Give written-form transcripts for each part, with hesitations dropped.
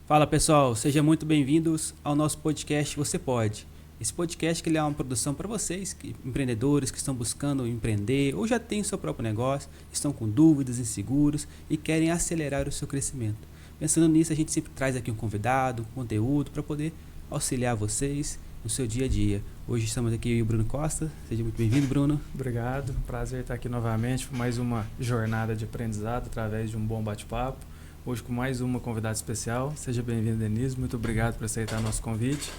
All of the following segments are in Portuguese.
Fala pessoal, sejam muito bem-vindos ao nosso podcast Você Pode. Esse podcast que ele é uma produção para vocês, empreendedores que estão buscando empreender ou já têm seu próprio negócio, estão com dúvidas, inseguros e querem acelerar o seu crescimento. Pensando nisso, a gente sempre traz aqui um convidado, um conteúdo para poder auxiliar vocês no seu dia a dia. Hoje estamos aqui eu e o Bruno Costa. Seja muito bem-vindo, Bruno. Obrigado, prazer estar aqui novamente para mais uma jornada de aprendizado através de um bom bate-papo. Hoje com mais uma convidada especial. Seja bem-vinda, Denise. Muito obrigado por aceitar nosso convite.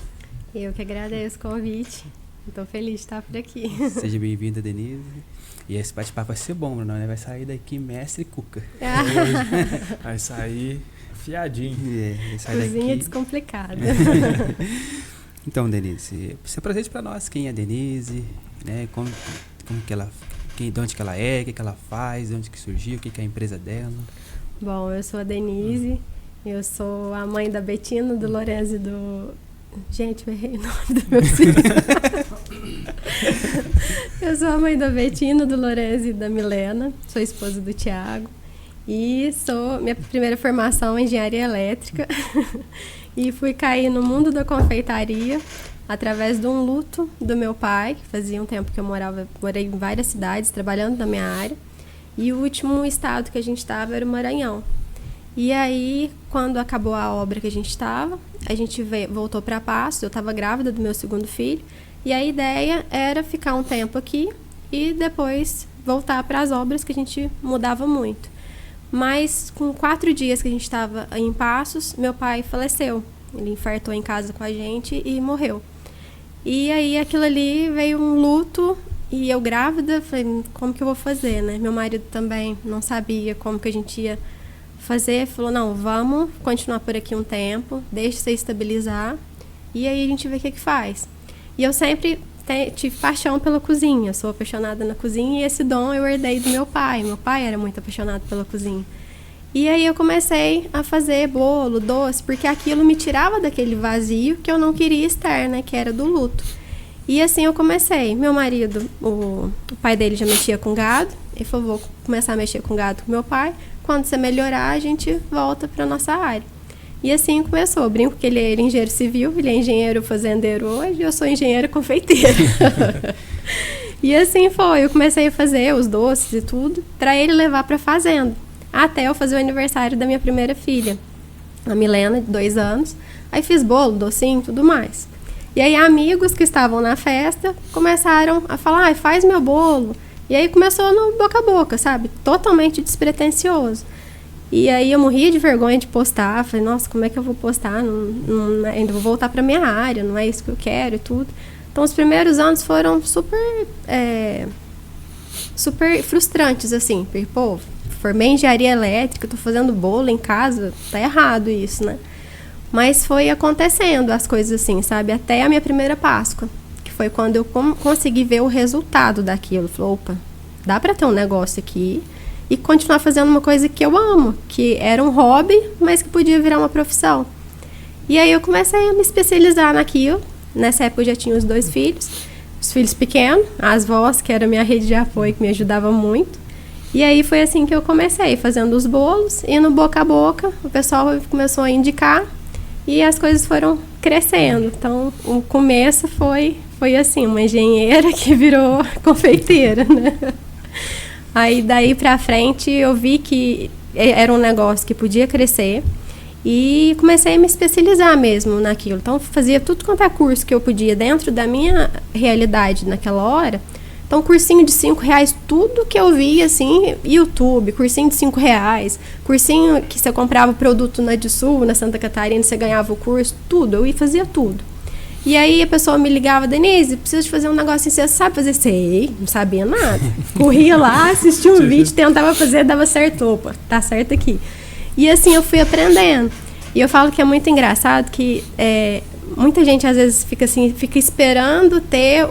Eu que agradeço o convite. Estou feliz de estar por aqui. Seja bem-vinda, Denise. E esse bate-papo vai ser bom, Bruno, né? Vai sair daqui mestre Cuca. Hoje vai sair fiadinho. Vai sair Cozinha daqui descomplicada. Então, Denise, se apresente para nós quem é a Denise, né? Como que ela, de onde que ela é, o que ela faz, de onde que surgiu, o que é a empresa dela. Bom, eu sou a Denise, eu sou a mãe da Betina, do Lorenzo e do... Gente, eu errei o nome do meu filho. Eu sou a mãe da Betina, do Lorenzo e da Milena, sou esposa do Thiago e minha primeira formação em engenharia elétrica e fui cair no mundo da confeitaria através de um luto do meu pai, que fazia um tempo que eu morei em várias cidades, trabalhando na minha área. E o último estado que a gente estava era o Maranhão. E aí, quando acabou a obra que a gente estava, a gente voltou para Passos. Eu estava grávida do meu segundo filho. E a ideia era ficar um tempo aqui e depois voltar para as obras, que a gente mudava muito. Mas com 4 dias que a gente estava em Passos, meu pai faleceu. Ele infartou em casa com a gente e morreu. E aí aquilo ali veio um luto. E eu grávida, falei, como que eu vou fazer, né? Meu marido também não sabia como que a gente ia fazer. Falou, não, vamos continuar por aqui um tempo, deixa você estabilizar. E aí a gente vê o que faz. E eu sempre tive paixão pela cozinha. Sou apaixonada na cozinha e esse dom eu herdei do meu pai. Meu pai era muito apaixonado pela cozinha. E aí eu comecei a fazer bolo, doce, porque aquilo me tirava daquele vazio que eu não queria estar, né? Que era do luto. E assim eu comecei. Meu marido, o pai dele já mexia com gado. Ele falou, vou começar a mexer com gado com meu pai. Quando você melhorar, a gente volta para nossa área. E assim começou. Eu brinco que ele é engenheiro civil, ele é engenheiro fazendeiro hoje, eu sou engenheira confeiteira. E assim foi. Eu comecei a fazer os doces e tudo para ele levar para a fazenda. Até eu fazer o aniversário da minha primeira filha, a Milena, de 2 anos. Aí fiz bolo, docinho e tudo mais. E aí amigos que estavam na festa começaram a falar, faz meu bolo. E aí começou no boca a boca, sabe? Totalmente despretensioso. E aí eu morria de vergonha de postar. Falei, nossa, como é que eu vou postar? Ainda vou voltar para minha área, não é isso que eu quero e tudo. Então os primeiros anos foram super frustrantes, assim. Porque, pô, formei em engenharia elétrica, tô fazendo bolo em casa, tá errado isso, né? Mas foi acontecendo as coisas assim, sabe? Até a minha primeira Páscoa, que foi quando eu consegui ver o resultado daquilo. Falei, opa, dá pra ter um negócio aqui e continuar fazendo uma coisa que eu amo, que era um hobby, mas que podia virar uma profissão. E aí eu comecei a me especializar naquilo. Nessa época eu já tinha os 2 filhos, os filhos pequenos, as vós, que era a minha rede de apoio, que me ajudava muito. E aí foi assim que eu comecei, fazendo os bolos, e no boca a boca, o pessoal começou a indicar. E as coisas foram crescendo. Então, o começo foi assim, uma engenheira que virou confeiteira, né? Aí, daí pra frente, eu vi que era um negócio que podia crescer. E comecei a me especializar mesmo naquilo. Então, fazia tudo quanto é curso que eu podia dentro da minha realidade naquela hora. Então, cursinho de R$5, tudo que eu via, assim, YouTube, cursinho de R$5, cursinho que você comprava produto na Edsul, na Santa Catarina, você ganhava o curso, tudo, eu fazia tudo. E aí a pessoa me ligava, Denise, preciso de fazer um negócio assim, você sabe fazer? Sei, não sabia nada. Corria lá, assistia um vídeo, tentava fazer, dava certo, opa, tá certo aqui. E assim eu fui aprendendo. E eu falo que é muito engraçado que muita gente às vezes fica esperando ter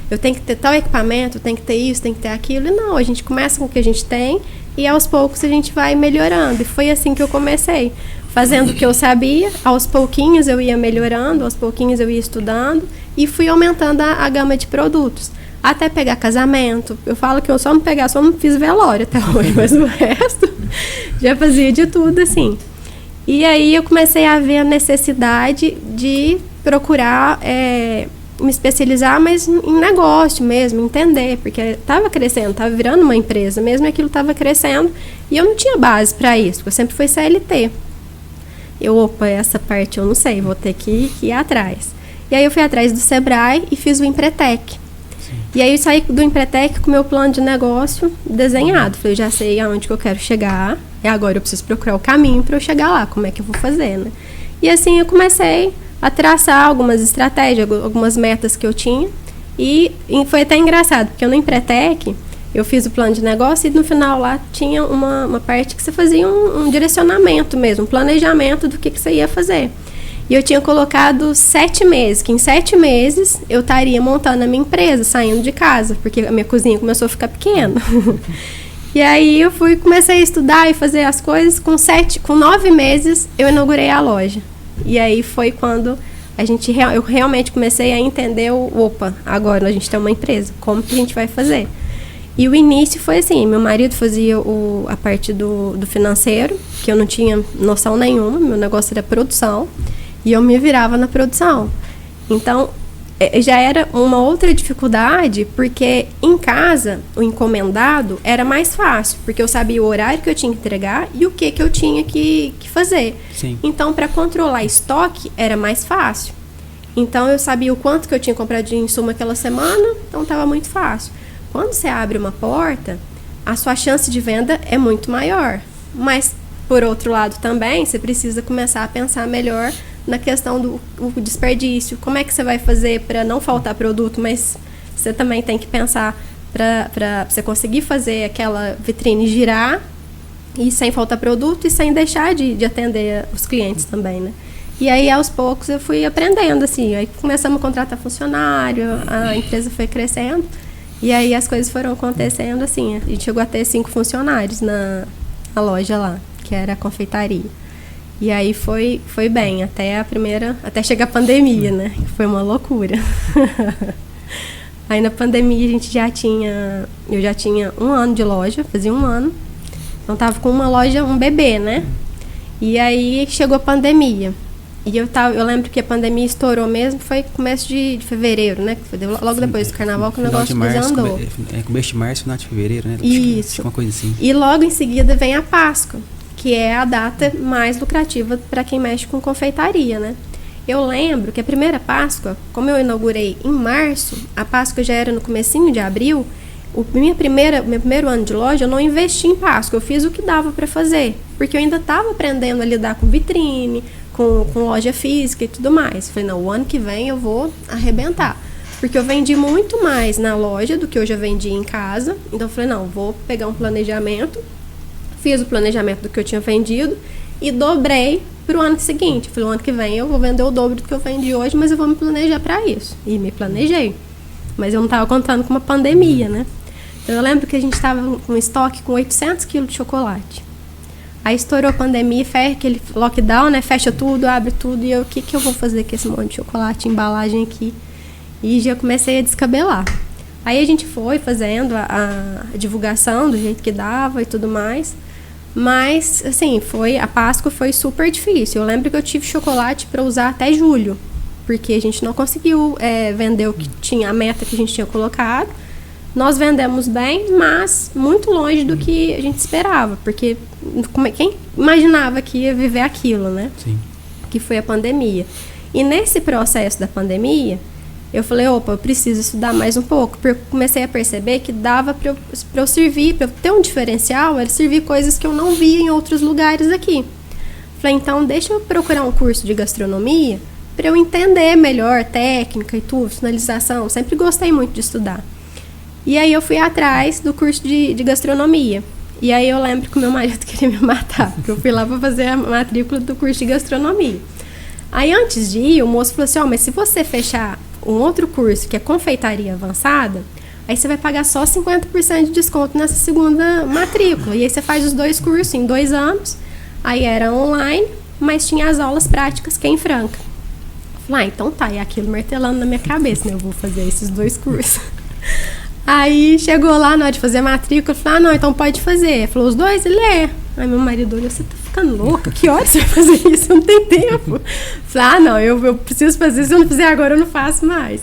eu tenho que ter tal equipamento, eu tenho que ter isso, tem que ter aquilo. E não, a gente começa com o que a gente tem e aos poucos a gente vai melhorando. E foi assim que eu comecei, fazendo o que eu sabia, aos pouquinhos eu ia melhorando, aos pouquinhos eu ia estudando e fui aumentando a gama de produtos. Até pegar casamento. Eu falo que eu só não fiz velório até hoje, mas o resto já fazia de tudo, assim. E aí eu comecei a ver a necessidade de procurar me especializar, mas em negócio mesmo, entender, porque estava crescendo, estava virando uma empresa, mesmo aquilo estava crescendo, e eu não tinha base para isso, porque eu sempre fui CLT. Essa parte eu não sei, vou ter que ir atrás. E aí eu fui atrás do Sebrae e fiz o Empretec. E aí eu saí do Empretec com o meu plano de negócio desenhado. Falei, já sei aonde que eu quero chegar, e agora eu preciso procurar o caminho para eu chegar lá, como é que eu vou fazer, né? E assim eu comecei a traçar algumas estratégias, algumas metas que eu tinha. E foi até engraçado, porque no Empretec eu fiz o plano de negócio e no final lá tinha uma parte que você fazia um direcionamento mesmo, um planejamento do que você ia fazer. E eu tinha colocado 7 meses, que em 7 meses eu estaria montando a minha empresa, saindo de casa, porque a minha cozinha começou a ficar pequena. E aí eu comecei a estudar e fazer as coisas, com 9 meses eu inaugurei a loja. E aí foi quando eu realmente comecei a entender agora a gente tem uma empresa, como que a gente vai fazer? E o início foi assim, meu marido fazia a parte do financeiro, que eu não tinha noção nenhuma, meu negócio era produção, e eu me virava na produção. Então, já era uma outra dificuldade, porque em casa, o encomendado era mais fácil, porque eu sabia o horário que eu tinha que entregar e o que eu tinha que fazer. Sim. Então, para controlar estoque, era mais fácil. Então, eu sabia o quanto que eu tinha comprado de insumo aquela semana, então estava muito fácil. Quando você abre uma porta, a sua chance de venda é muito maior. Mas, por outro lado também, você precisa começar a pensar melhor na questão do desperdício. Como é que você vai fazer para não faltar produto, mas você também tem que pensar para você conseguir fazer aquela vitrine girar e sem faltar produto e sem deixar de atender os clientes também, né? E aí, aos poucos, eu fui aprendendo, assim. Aí começamos a contratar funcionário, a empresa foi crescendo. E aí as coisas foram acontecendo assim. A gente chegou a ter 5 funcionários na loja lá, que era a confeitaria. E aí foi bem, até chegar a pandemia, né? Foi uma loucura. Aí na pandemia eu já tinha 1 ano de loja, fazia 1 ano. Então tava com uma loja, um bebê, né? E aí chegou a pandemia. E eu lembro que a pandemia estourou mesmo, foi começo de fevereiro, né? Foi logo depois do carnaval que o negócio desandou. Começo de março, final de fevereiro, né? Isso. Uma coisa assim. E logo em seguida vem a Páscoa, que é a data mais lucrativa para quem mexe com confeitaria, né? Eu lembro que a primeira Páscoa, como eu inaugurei em março, a Páscoa já era no comecinho de abril. Meu primeiro ano de loja, eu não investi em Páscoa, eu fiz o que dava para fazer, porque eu ainda estava aprendendo a lidar com vitrine, com loja física e tudo mais. Falei, não, o ano que vem eu vou arrebentar, porque eu vendi muito mais na loja do que eu já vendi em casa. Então eu falei, não, vou pegar um planejamento, fiz o planejamento do que eu tinha vendido e dobrei para o ano seguinte. Falei, o ano que vem eu vou vender o dobro do que eu vendi hoje, mas eu vou me planejar para isso. E me planejei, mas eu não estava contando com uma pandemia, né? Então eu lembro que a gente estava com estoque com 800 quilos de chocolate. Aí estourou a pandemia, aquele lockdown, né? Fecha tudo, abre tudo. E eu, o que eu vou fazer com esse monte de chocolate, embalagem aqui? E já comecei a descabelar. Aí a gente foi fazendo a divulgação do jeito que dava e tudo mais. Mas, assim, a Páscoa foi super difícil. Eu lembro que eu tive chocolate para usar até julho. Porque a gente não conseguiu vender o que tinha, a meta que a gente tinha colocado. Nós vendemos bem, mas muito longe do que a gente esperava, porque quem imaginava que ia viver aquilo, né? Sim. Que foi a pandemia. E nesse processo da pandemia, eu falei, eu preciso estudar mais um pouco, porque eu comecei a perceber que dava para eu servir, para eu ter um diferencial, era servir coisas que eu não via em outros lugares aqui. Falei, então deixa eu procurar um curso de gastronomia para eu entender melhor técnica e tudo, finalização. Sempre gostei muito de estudar. E aí eu fui atrás do curso de gastronomia. E aí eu lembro que o meu marido queria me matar, porque eu fui lá para fazer a matrícula do curso de gastronomia. Aí antes de ir, o moço falou assim, mas se você fechar um outro curso, que é confeitaria avançada, aí você vai pagar só 50% de desconto nessa segunda matrícula. E aí você faz os 2 cursos em 2 anos. Aí era online, mas tinha as aulas práticas, que é em Franca. Falei, então tá, e aquilo martelando na minha cabeça, né? Eu vou fazer esses 2 cursos. Aí chegou lá na hora de fazer a matrícula, eu falei, não, então pode fazer. Ele falou, os 2? Ele é. Aí meu marido olhou, você tá ficando louca? Que hora você vai fazer isso? Eu não tenho tempo. Falei, não, eu preciso fazer, se eu não fizer agora, eu não faço mais.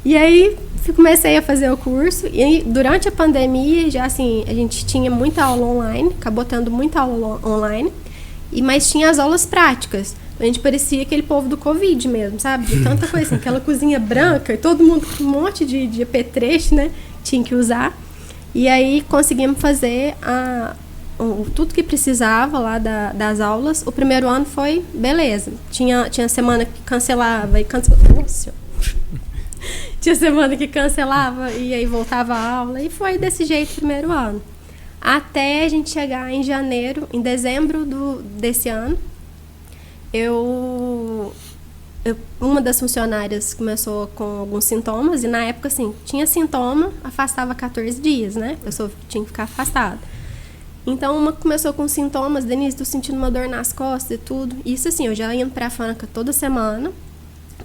E aí, comecei a fazer o curso, e durante a pandemia, já assim, a gente tinha muita aula online, acabou tendo muita aula online, mas tinha as aulas práticas. A gente parecia aquele povo do Covid mesmo, sabe? De tanta coisa assim, aquela cozinha branca, e todo mundo com um monte de apetrecho, né? Tinha que usar. E aí conseguimos fazer tudo que precisava lá das aulas. O primeiro ano foi beleza. Tinha semana que cancelava e cancelava. Nossa. Tinha semana que cancelava e aí voltava a aula. E foi desse jeito o primeiro ano. Até a gente chegar em dezembro desse ano. Uma das funcionárias começou com alguns sintomas, e na época, assim, tinha sintoma, afastava 14 dias, né? A pessoa tinha que ficar afastada. Então, uma começou com sintomas, Denise, tô sentindo uma dor nas costas e tudo. Isso, assim, eu já ia pra Franca toda semana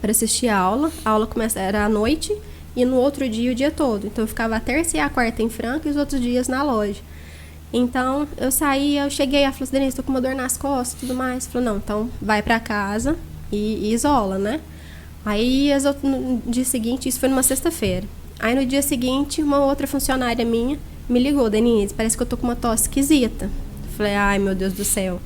para assistir a aula. A aula era à noite e no outro dia o dia todo. Então, eu ficava a terça e a quarta em Franca e os outros dias na loja. Então, eu cheguei, ela falou assim, Denise, tô com uma dor nas costas e tudo mais. Falou, não, então vai pra casa e isola, né? Aí, no dia seguinte, isso foi numa sexta-feira. Aí, no dia seguinte, uma outra funcionária minha me ligou, Denise, parece que eu tô com uma tosse esquisita. Falei, ai, meu Deus do céu.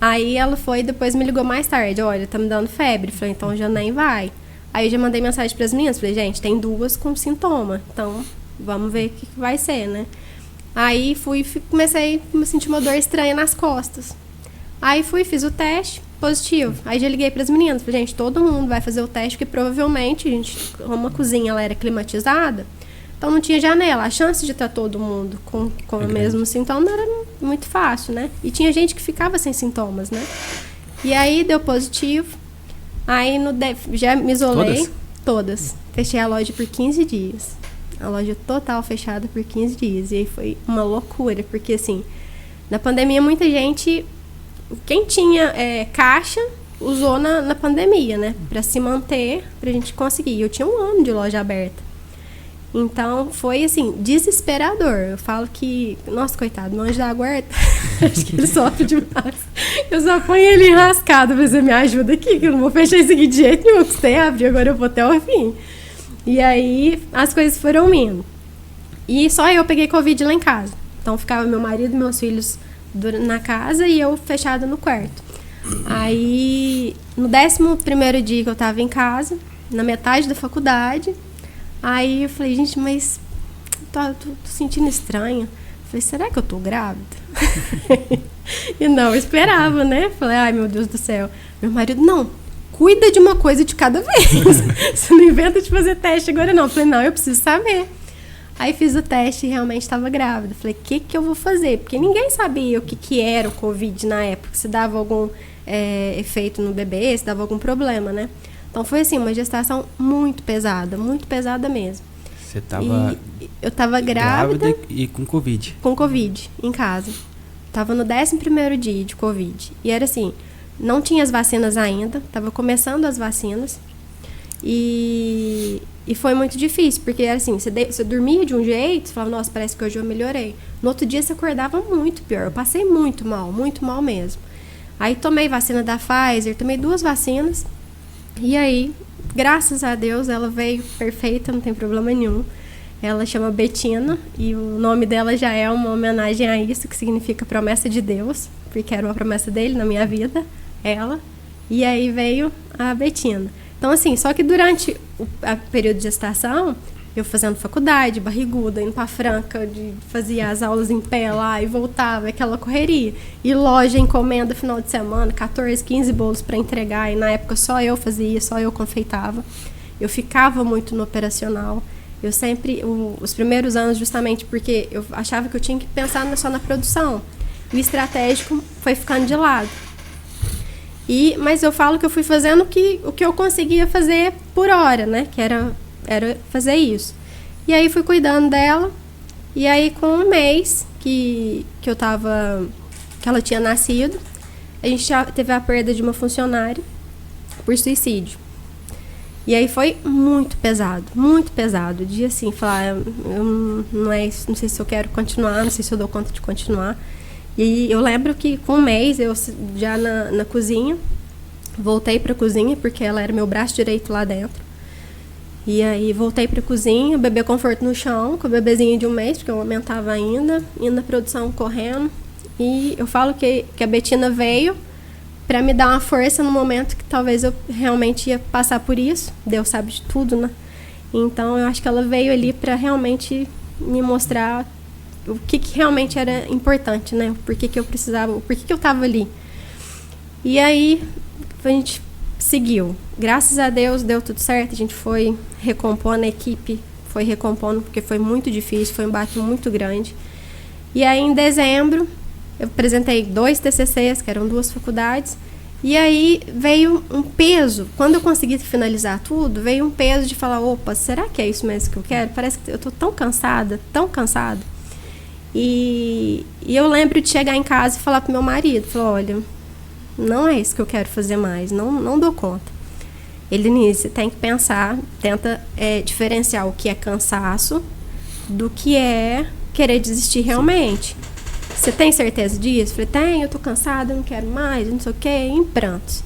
Aí, ela depois me ligou mais tarde, olha, tá me dando febre. Falei, então já nem vai. Aí, eu já mandei mensagem pras meninas, falei, gente, tem 2 com sintoma, então vamos ver o que vai ser, né? Aí comecei a sentir uma dor estranha nas costas. Aí fiz o teste, positivo. Aí já liguei para as meninas, falei, gente, todo mundo vai fazer o teste, porque provavelmente, uma cozinha ela era climatizada, então não tinha janela. A chance de estar todo mundo com o mesmo sintoma era muito fácil, né? E tinha gente que ficava sem sintomas, né? E aí deu positivo. Aí já me isolei. Todas. Fechei a loja por 15 dias. A loja total fechada por 15 dias. E aí foi uma loucura, porque assim, na pandemia muita gente, quem tinha caixa, usou na pandemia, né? Pra se manter, pra gente conseguir. Eu tinha 1 ano de loja aberta. Então, foi assim, desesperador. Eu falo que, nossa, coitado, meu anjo da guarda, acho que ele sofre demais. Eu só ponho ele enrascado, pra você me ajuda aqui, que eu não vou fechar isso aqui de jeito nenhum, que você abre, agora eu vou até o fim. E aí, as coisas foram indo. E só eu peguei Covid lá em casa. Então, ficava meu marido e meus filhos na casa e eu fechada no quarto. Aí, no 11º dia que eu tava em casa, na metade da faculdade, aí eu falei, gente, mas tô sentindo estranho. Falei, será que eu tô grávida? E não, eu esperava, né? Falei, ai, meu Deus do céu. Meu marido, não. Cuida de uma coisa de cada vez. Você não inventa de fazer teste agora, não. Falei, não, eu preciso saber. Aí fiz o teste e realmente estava grávida. Falei, o que eu vou fazer? Porque ninguém sabia o que era o Covid na época. Se dava algum efeito no bebê, se dava algum problema, né? Então foi assim, uma gestação muito pesada mesmo. Você estava... Eu estava grávida e com Covid. Com Covid, em casa. Tava no 11º dia de Covid. E era assim... Não tinha as vacinas ainda, estava começando as vacinas. E foi muito difícil, porque era assim, você dormia de um jeito, você falava, nossa, parece que hoje eu melhorei. No outro dia você acordava muito pior, eu passei muito mal mesmo. Aí tomei vacina da Pfizer, tomei 2 vacinas, e aí, graças a Deus, ela veio perfeita, não tem problema nenhum. Ela chama Betina, e o nome dela já é uma homenagem a isso, que significa promessa de Deus, porque era uma promessa dele na minha vida. Ela, e aí veio a Betina. Então, assim, só que durante o período de gestação, eu fazendo faculdade, barriguda, indo pra Franca, fazia as aulas em pé lá e voltava, aquela correria. E loja, encomenda, final de semana, 14, 15 bolos para entregar, e na época só eu fazia, só eu confeitava. Eu ficava muito no operacional. Eu sempre, os primeiros anos, justamente porque eu achava que eu tinha que pensar só na produção. E o estratégico foi ficando de lado. Mas eu falo que eu fui fazendo o que eu conseguia fazer por hora, né? Que era fazer isso. E aí fui cuidando dela. E aí com 1 mês que ela tinha nascido, a gente já teve a perda de uma funcionária por suicídio. E aí foi muito pesado. O dia assim, falar, não sei se eu quero continuar, não sei se eu dou conta de continuar. E eu lembro que com um mês, eu já na cozinha, voltei para a cozinha, porque ela era meu braço direito lá dentro. E aí voltei para a cozinha, bebê conforto no chão, com o bebezinho de um mês, porque eu amamentava ainda, indo na produção correndo. E eu falo que a Betina veio para me dar uma força no momento que talvez eu realmente ia passar por isso. Deus sabe de tudo, né? Então eu acho que ela veio ali para realmente me mostrar o que realmente era importante, né? Por que eu precisava, por que eu estava ali. E aí a gente seguiu. Graças a Deus deu tudo certo. A gente foi recompondo, a equipe foi recompondo, porque foi muito difícil, foi um baque muito grande. E aí em dezembro eu apresentei 2 TCCs, que eram 2 faculdades. E aí veio um peso. Quando eu consegui finalizar tudo, veio um peso de falar, opa, será que é isso mesmo que eu quero? Parece que eu tô tão cansada, tão cansada. E eu lembro de chegar em casa e falar pro meu marido, falar, olha, não é isso que eu quero fazer mais, não dou conta. Ele, Denise, você tem que pensar, tenta diferenciar o que é cansaço do que é querer desistir realmente. Você tem certeza disso? Eu falei, tenho, eu tô cansada, eu não quero mais, não sei o quê, em prantos.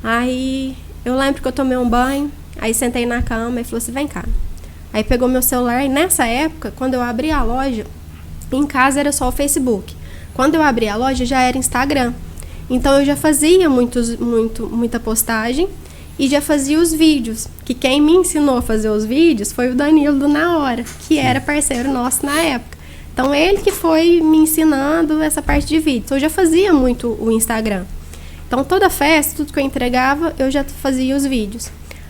Aí eu lembro que eu tomei um banho, aí sentei na cama e falou assim, vem cá. Aí pegou meu celular e nessa época, quando eu abri a loja, em casa era só o Facebook. Quando eu abri a loja já era Instagram. Então eu já fazia muita postagem e já fazia os vídeos. Que quem me ensinou a fazer os vídeos foi o Danilo do Na Hora, que era parceiro nosso na época. Então ele que foi me ensinando essa parte de vídeos. Eu já fazia muito o Instagram. Então toda festa, tudo que eu entregava, eu já fazia os vídeos.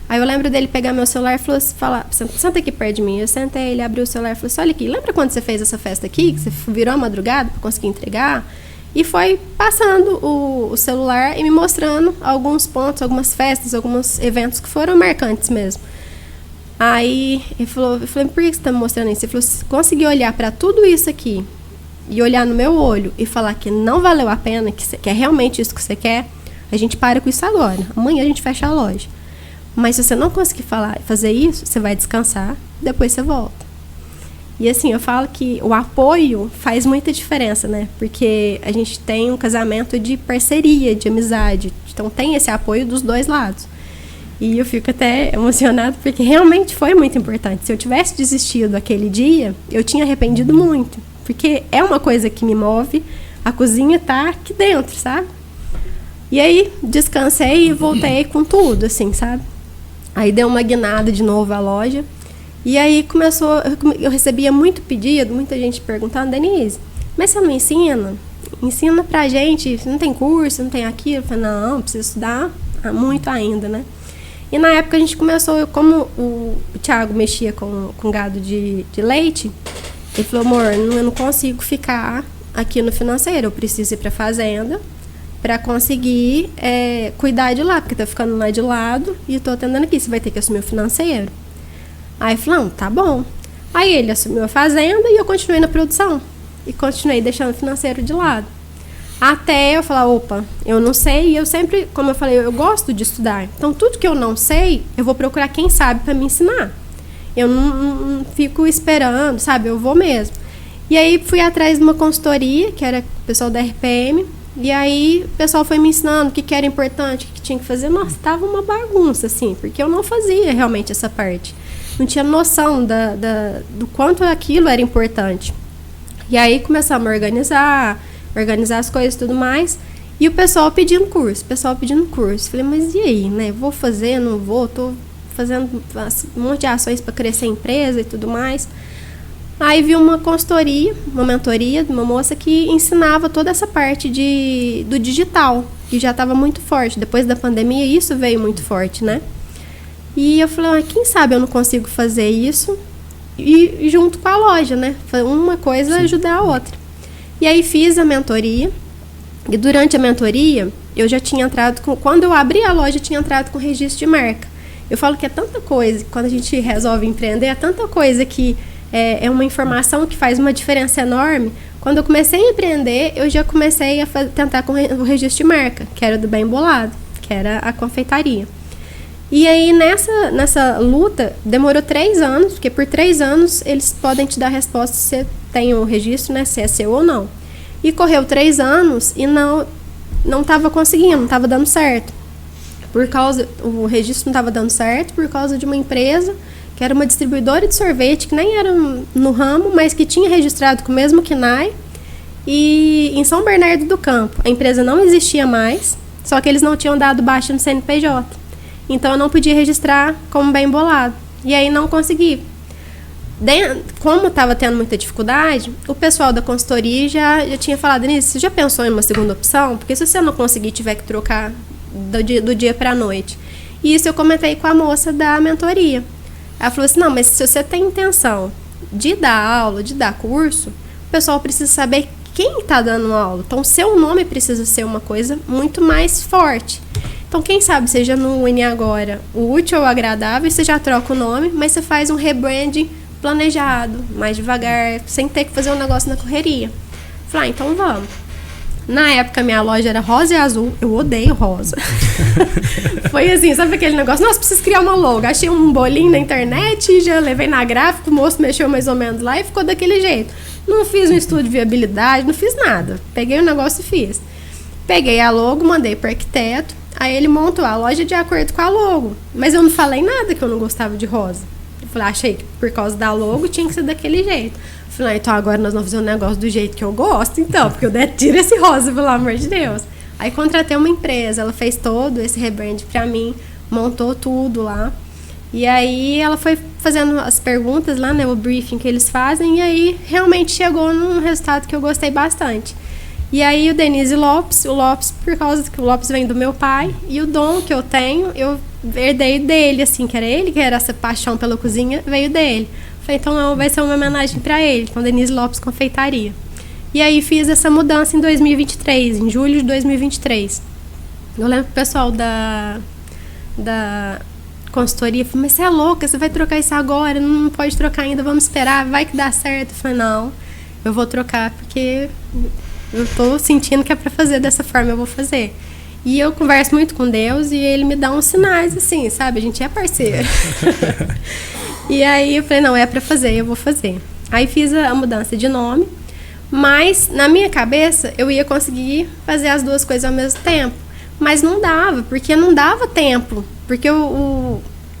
Aí eu lembro dele pegar meu celular e falar, senta aqui perto de mim. Eu sentei, ele abriu o celular e falou assim, olha aqui, lembra quando você fez essa festa aqui, que você virou a madrugada para conseguir entregar? E foi passando o celular e me mostrando alguns pontos, algumas festas, alguns eventos que foram marcantes mesmo. Aí eu falei, por que você está me mostrando isso? Ele falou, se conseguir olhar para tudo isso aqui e olhar no meu olho e falar que não valeu a pena, que é realmente isso que você quer, a gente para com isso agora. Amanhã a gente fecha a loja. Mas se você não conseguir fazer isso, você vai descansar, depois você volta. E assim, eu falo que o apoio faz muita diferença, né? Porque a gente tem um casamento de parceria, de amizade. Então tem esse apoio dos dois lados. E eu fico até emocionada porque realmente foi muito importante. Se eu tivesse desistido aquele dia, eu tinha arrependido muito. Porque é uma coisa que me move, a cozinha tá aqui dentro, sabe? E aí descansei e voltei com tudo, assim, sabe? Aí deu uma guinada de novo a loja. E aí começou, eu recebia muito pedido, muita gente perguntando, Denise, mas você não ensina? Ensina pra gente, não tem curso, não tem aquilo? Eu falei, não, preciso estudar muito ainda, né? E na época a gente começou, como o Thiago mexia com gado de leite, ele falou, amor, eu não consigo ficar aqui no financeiro, eu preciso ir pra fazenda para conseguir cuidar de lá, porque tá ficando lá de lado e eu tô atendendo aqui, você vai ter que assumir o financeiro. Aí eu falei, não, tá bom. Aí ele assumiu a fazenda e eu continuei na produção. E continuei deixando o financeiro de lado. Até eu falar, opa, eu não sei. E eu sempre, como eu falei, eu gosto de estudar. Então, tudo que eu não sei, eu vou procurar quem sabe para me ensinar. Eu não fico esperando, sabe? Eu vou mesmo. E aí, fui atrás de uma consultoria, que era o pessoal da RPM. E aí, o pessoal foi me ensinando o que era importante, o que tinha que fazer. Nossa, tava uma bagunça, assim, porque eu não fazia realmente essa parte. Não tinha noção do quanto aquilo era importante. E aí começamos a organizar as coisas e tudo mais. E o pessoal pedindo curso. Falei, mas e aí, né? Vou fazer, não vou? Tô fazendo um monte de ações para crescer a empresa e tudo mais. Aí vi uma consultoria, uma mentoria de uma moça que ensinava toda essa parte do digital, que já estava muito forte. Depois da pandemia, isso veio muito forte, né? E eu falei, quem sabe eu não consigo fazer isso e junto com a loja, né? Uma coisa ajuda a outra. E aí fiz a mentoria. E durante a mentoria, eu já tinha entrado quando eu abri a loja, eu tinha entrado com registro de marca. Eu falo que é tanta coisa, quando a gente resolve empreender, é tanta coisa que é uma informação que faz uma diferença enorme. Quando eu comecei a empreender, eu já comecei a tentar com o registro de marca, que era do Bem Bolado, que era a confeitaria. E aí, nessa luta, demorou 3 anos, porque por 3 anos eles podem te dar resposta se você tem o registro, né, se é seu ou não. E correu 3 anos e não estava conseguindo, não estava dando certo. O registro não estava dando certo por causa de uma empresa que era uma distribuidora de sorvete, que nem era no ramo, mas que tinha registrado com o mesmo KNAI. E em São Bernardo do Campo, a empresa não existia mais, só que eles não tinham dado baixa no CNPJ. Então eu não podia registrar como bem bolado. E aí não consegui. Como estava tendo muita dificuldade, o pessoal da consultoria já tinha falado, Denise, você já pensou em uma segunda opção? Porque se você não conseguir, tiver que trocar do dia para a noite. E isso eu comentei com a moça da mentoria. Ela falou assim, não, mas se você tem intenção de dar aula, de dar curso, o pessoal precisa saber quem está dando aula. Então, seu nome precisa ser uma coisa muito mais forte. Então, quem sabe, seja no Une agora o útil ou agradável, você já troca o nome, mas você faz um rebranding planejado, mais devagar, sem ter que fazer um negócio na correria. Falei, então vamos. Na época, minha loja era rosa e azul. Eu odeio rosa. Foi assim, sabe aquele negócio? Nossa, preciso criar uma logo. Achei um bolinho na internet, já levei na gráfica, o moço mexeu mais ou menos lá e ficou daquele jeito. Não fiz um estudo de viabilidade, não fiz nada. Peguei o negócio e fiz. Peguei a logo, mandei para o arquiteto, aí ele montou a loja de acordo com a logo. Mas eu não falei nada que eu não gostava de rosa. Eu falei, achei que por causa da logo tinha que ser daquele jeito. Falei, então agora nós vamos fazer um negócio do jeito que eu gosto, então, porque eu tiro esse rosa, pelo amor de Deus. Aí contratei uma empresa, ela fez todo esse rebrand pra mim, montou tudo lá. E aí ela foi fazendo as perguntas lá, né, o briefing que eles fazem, e aí realmente chegou num resultado que eu gostei bastante. E aí o Denise Lopes, o Lopes, por causa que o Lopes vem do meu pai, e o dom que eu tenho, eu herdei dele, assim, que era ele, que era essa paixão pela cozinha, veio dele. Falei, então vai ser uma homenagem para ele, com Denise Lopes Confeitaria. E aí fiz essa mudança em 2023, em julho de 2023. Eu lembro que o pessoal da consultoria falou, mas você é louca, você vai trocar isso agora, não pode trocar ainda, vamos esperar, vai que dá certo. Eu falei, não, eu vou trocar porque eu tô sentindo que é para fazer dessa forma, eu vou fazer. E eu converso muito com Deus e ele me dá uns sinais, assim, sabe? A gente é parceiro. E aí eu falei, não, é pra fazer, eu vou fazer. Aí fiz a mudança de nome, mas na minha cabeça eu ia conseguir fazer as duas coisas ao mesmo tempo. Mas não dava, porque não dava tempo. Porque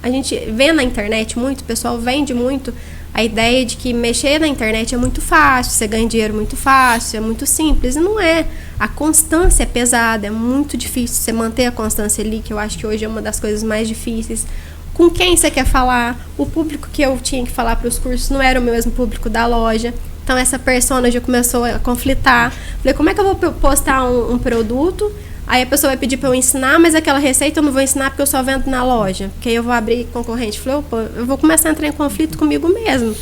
a gente vê na internet muito, o pessoal vende muito a ideia de que mexer na internet é muito fácil, você ganha dinheiro muito fácil, é muito simples. E não é. A constância é pesada, é muito difícil você manter a constância ali, que eu acho que hoje é uma das coisas mais difíceis. Com quem você quer falar? O público que eu tinha que falar para os cursos não era o mesmo público da loja. Então, essa persona já começou a conflitar. Falei, como é que eu vou postar um produto? Aí a pessoa vai pedir para eu ensinar, mas aquela receita eu não vou ensinar porque eu só vendo na loja. Porque aí eu vou abrir concorrente. Falei, opa, eu vou começar a entrar em conflito comigo mesmo.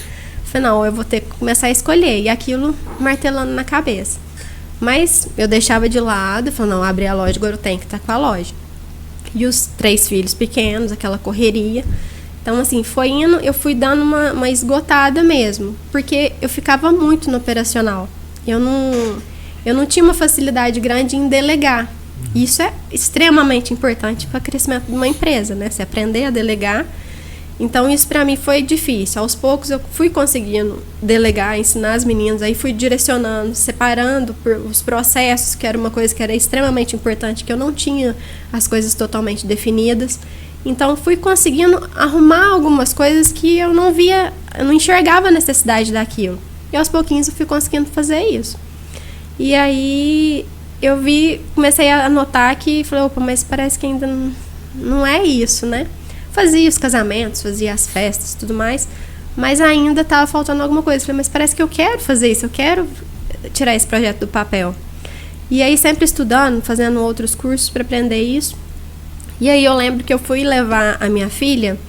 Falei, não, eu vou ter que começar a escolher. E aquilo martelando na cabeça. Mas eu deixava de lado. Falei, não, abri a loja, agora eu tenho que estar com a loja. E os 3 filhos pequenos, aquela correria. Então, assim, foi indo, eu fui dando uma esgotada mesmo. Porque eu ficava muito no operacional. Eu não tinha uma facilidade grande em delegar. Isso é extremamente importante para o crescimento de uma empresa, né? Você aprender a delegar. Então, isso para mim foi difícil. Aos poucos eu fui conseguindo delegar, ensinar as meninas. Aí fui direcionando, separando por os processos, que era uma coisa que era extremamente importante, que eu não tinha as coisas totalmente definidas. Então, fui conseguindo arrumar algumas coisas que eu não via, eu não enxergava a necessidade daquilo. E aos pouquinhos eu fui conseguindo fazer isso. E aí eu comecei a notar que, falei, opa, mas parece que ainda não é isso, né? Fazia os casamentos, fazia as festas e tudo mais, mas ainda estava faltando alguma coisa. Falei, mas parece que eu quero fazer isso, eu quero tirar esse projeto do papel. E aí sempre estudando, fazendo outros cursos para aprender isso. E aí eu lembro que eu fui levar a minha filha,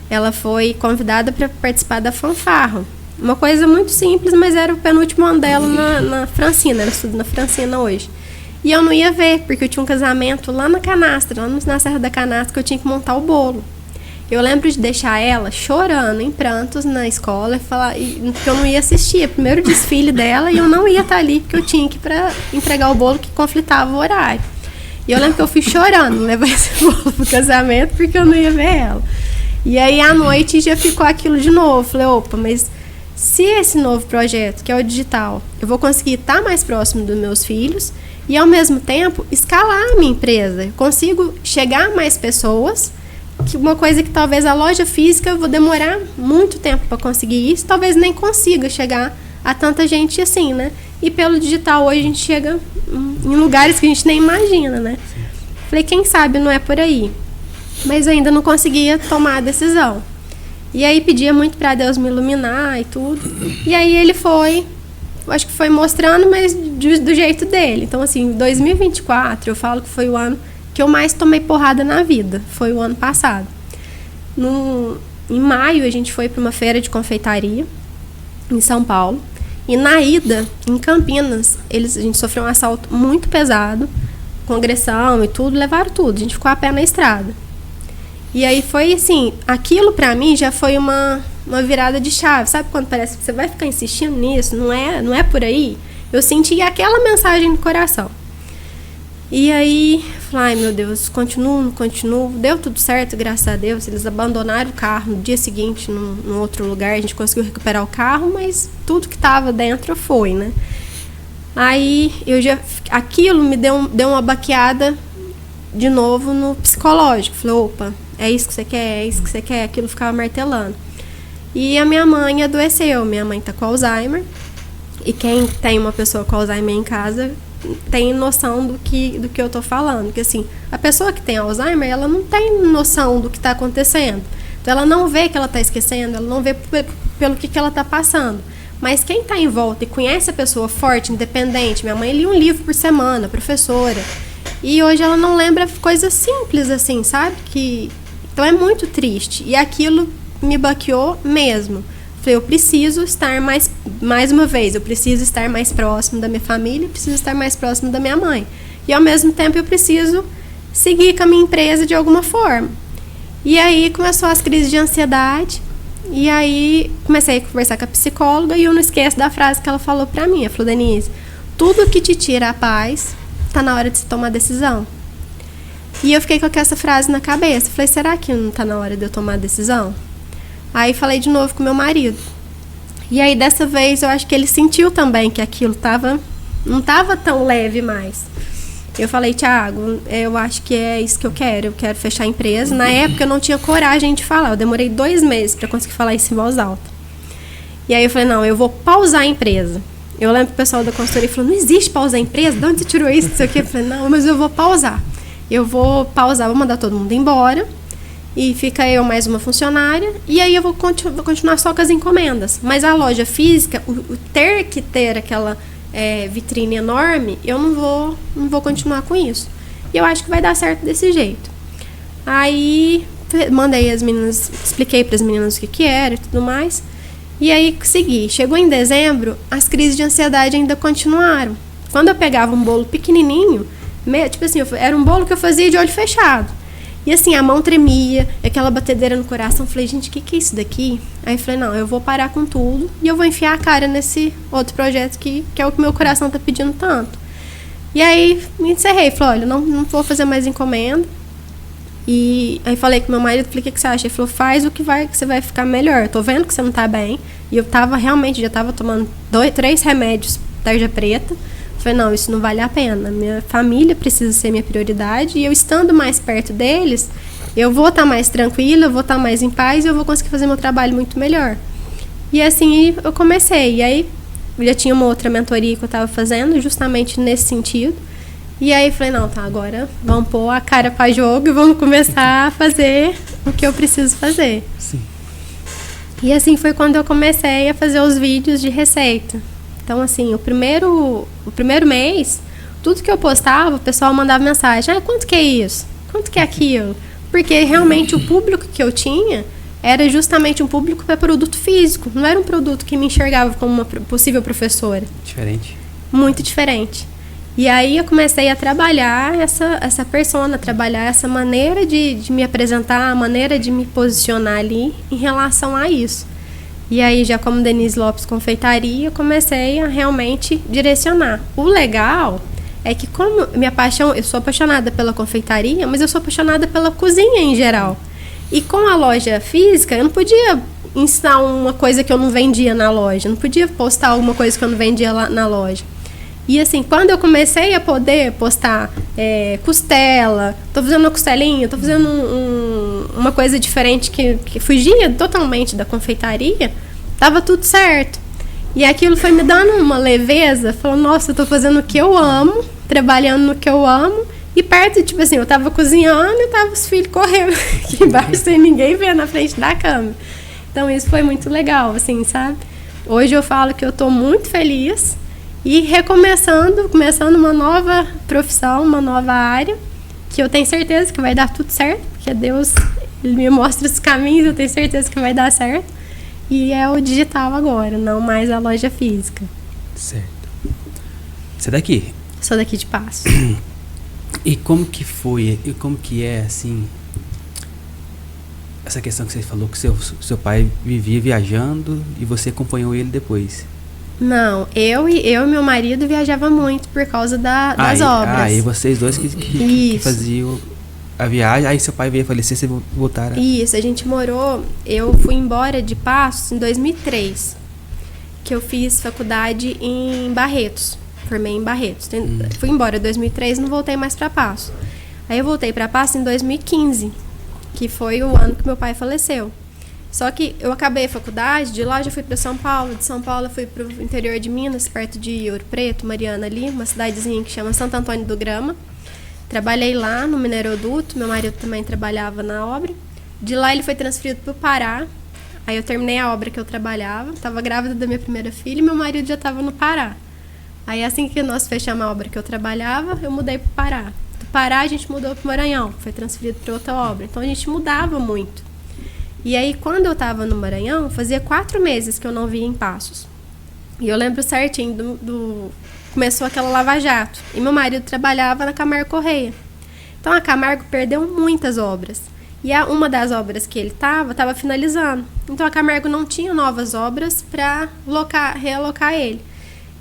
ela foi convidada para participar da fanfarra. Uma coisa muito simples, mas era o penúltimo ano dela na Francina, ela estuda na Francina hoje. E eu não ia ver, porque eu tinha um casamento lá na Canastra, lá na Serra da Canastra, que eu tinha que montar o bolo. Eu lembro de deixar ela chorando, em prantos, na escola, que eu não ia assistir. O primeiro desfile dela e eu não ia estar ali, porque eu tinha que ir para entregar o bolo que conflitava o horário. E eu lembro que eu fui chorando, levar esse bolo pro casamento, porque eu não ia ver ela. E aí, à noite, já ficou aquilo de novo. Falei, opa, mas se esse novo projeto, que é o digital, eu vou conseguir estar mais próximo dos meus filhos e, ao mesmo tempo, escalar a minha empresa. Eu consigo chegar a mais pessoas, que uma coisa que talvez a loja física eu vou demorar muito tempo para conseguir isso, talvez nem consiga chegar a tanta gente assim, né? E pelo digital hoje a gente chega em lugares que a gente nem imagina, né? Falei, quem sabe não é por aí. Mas eu ainda não conseguia tomar a decisão. E aí pedia muito para Deus me iluminar e tudo. E aí ele foi, acho que foi mostrando, mas do jeito dele. Então, assim, 2024, eu falo que foi o ano que eu mais tomei porrada na vida. Foi o ano passado. Em maio, a gente foi para uma feira de confeitaria em São Paulo. E na ida, em Campinas, a gente sofreu um assalto muito pesado, com agressão e tudo, levaram tudo. A gente ficou a pé na estrada. E aí foi assim, aquilo pra mim já foi uma virada de chave. Sabe quando parece que você vai ficar insistindo nisso? Não é por aí? Eu senti aquela mensagem no coração. E aí, falei, ai meu Deus, continuo. Deu tudo certo, graças a Deus. Eles abandonaram o carro no dia seguinte, num outro lugar. A gente conseguiu recuperar o carro, mas tudo que tava dentro foi, né? Aí, aquilo me deu uma baqueada de novo no psicológico. Falei, opa, é isso que você quer, aquilo ficava martelando. E a minha mãe adoeceu, minha mãe tá com Alzheimer, e quem tem uma pessoa com Alzheimer em casa tem noção do que eu tô falando, porque assim, a pessoa que tem Alzheimer, ela não tem noção do que tá acontecendo, então ela não vê que ela tá esquecendo, ela não vê pelo que ela tá passando, mas quem tá em volta e conhece a pessoa forte, independente, minha mãe lia um livro por semana, professora, e hoje ela não lembra coisas simples assim, sabe? Então é muito triste. E aquilo me baqueou mesmo. Falei, eu preciso estar mais uma vez, eu preciso estar mais próximo da minha família, preciso estar mais próximo da minha mãe. E ao mesmo tempo eu preciso seguir com a minha empresa de alguma forma. E aí começou as crises de ansiedade. E aí comecei a conversar com a psicóloga e eu não esqueço da frase que ela falou pra mim. Ela falou, Denise, tudo que te tira a paz tá na hora de se tomar decisão. E eu fiquei com essa frase na cabeça. Falei, será que não tá na hora de eu tomar a decisão? Aí falei de novo com meu marido. E aí dessa vez eu acho que ele sentiu também que aquilo não tava tão leve mais. Eu falei, Thiago, eu acho que é isso que eu quero fechar a empresa. Na época eu não tinha coragem de falar, eu demorei 2 meses para conseguir falar isso em voz alta. E aí eu falei, não, eu vou pausar a empresa. Eu lembro que o pessoal da consultoria falou, não existe pausar a empresa? De onde você tirou isso? Isso aqui? Eu falei, não, mas eu vou pausar. Vou mandar todo mundo embora. E fica eu mais uma funcionária. E aí eu vou continuar só com as encomendas. Mas a loja física, o ter que ter aquela vitrine enorme, eu não vou continuar com isso. E eu acho que vai dar certo desse jeito. Aí mandei as meninas, expliquei para as meninas o que era e tudo mais. E aí segui. Chegou em dezembro, as crises de ansiedade ainda continuaram. Quando eu pegava um bolo pequenininho, tipo assim, era um bolo que eu fazia de olho fechado. E assim, a mão tremia, aquela batedeira no coração. Falei, gente, o que é isso daqui? Aí falei, não, eu vou parar com tudo e eu vou enfiar a cara nesse outro projeto que é o que meu coração tá pedindo tanto. E aí me encerrei, falei, olha, não vou fazer mais encomenda. E aí falei com meu marido, falei, o que você acha? Ele falou, faz o que você vai ficar melhor. Eu tô vendo que você não tá bem. E eu já tava tomando 3 remédios tarja preta. Falei, não, isso não vale a pena. Minha família precisa ser minha prioridade. E eu estando mais perto deles, eu vou estar mais tranquila, eu vou estar mais em paz e eu vou conseguir fazer meu trabalho muito melhor. E assim eu comecei. E aí eu já tinha uma outra mentoria que eu estava fazendo, justamente nesse sentido. E aí falei, não, tá, agora vamos pôr a cara para jogo e vamos começar a fazer o que eu preciso fazer. Sim. E assim foi quando eu comecei a fazer os vídeos de receita. Então, assim, o primeiro mês, tudo que eu postava, o pessoal mandava mensagem, quanto que é isso? Quanto que é aquilo? Porque realmente o público que eu tinha era justamente um público para produto físico. Não era um produto que me enxergava como uma possível professora. Diferente. Muito diferente. E aí eu comecei a trabalhar essa persona, trabalhar essa maneira de me apresentar, a maneira de me posicionar ali em relação a isso. E aí, já como Denise Lopes Confeitaria, eu comecei a realmente direcionar. O legal é que como eu sou apaixonada pela confeitaria, mas eu sou apaixonada pela cozinha em geral. E com a loja física, eu não podia ensinar uma coisa que eu não vendia na loja. Não podia postar alguma coisa que eu não vendia lá na loja. E assim, quando eu comecei a poder postar costela, tô fazendo uma costelinha, tô fazendo uma coisa diferente que fugia totalmente da confeitaria, tava tudo certo. E aquilo foi me dando uma leveza, falando, nossa, eu tô fazendo o que eu amo, trabalhando no que eu amo, e perto, tipo assim, eu tava cozinhando e tava os filhos correndo aqui embaixo, sem ninguém ver na frente da câmera. Então isso foi muito legal, assim, sabe? Hoje eu falo que eu tô muito feliz, e começando uma nova profissão, uma nova área, que eu tenho certeza que vai dar tudo certo, porque Deus ele me mostra os caminhos, eu tenho certeza que vai dar certo. E é o digital agora, não mais a loja física. Certo. Você é daqui? Sou daqui de Passo. E como que foi, e como que é, assim, essa questão que você falou que seu pai vivia viajando e você acompanhou ele depois? Não, eu e meu marido viajava muito por causa das obras. E vocês dois que faziam a viagem, aí seu pai veio falecer, você voltaram? Isso, a gente morou, eu fui embora de Passos em 2003, que eu fiz faculdade em Barretos, formei em Barretos. Fui embora em 2003, não voltei mais para Passos. Aí eu voltei para Passos em 2015, que foi o ano que meu pai faleceu. Só que eu acabei a faculdade, de lá já fui para São Paulo, de São Paulo eu fui para o interior de Minas, perto de Ouro Preto, Mariana ali, uma cidadezinha que chama Santo Antônio do Grama. Trabalhei lá no Mineroduto, meu marido também trabalhava na obra. De lá ele foi transferido para o Pará, aí eu terminei a obra que eu trabalhava, estava grávida da minha primeira filha e meu marido já estava no Pará. Aí assim que nós fechamos a obra que eu trabalhava, eu mudei para o Pará. Do Pará a gente mudou para o Maranhão, foi transferido para outra obra, então a gente mudava muito. E aí, quando eu estava no Maranhão, fazia 4 meses que eu não via em Passos. E eu lembro certinho começou aquela lava-jato. E meu marido trabalhava na Camargo Correia. Então, a Camargo perdeu muitas obras. E uma das obras que ele estava finalizando. Então, a Camargo não tinha novas obras para realocar ele.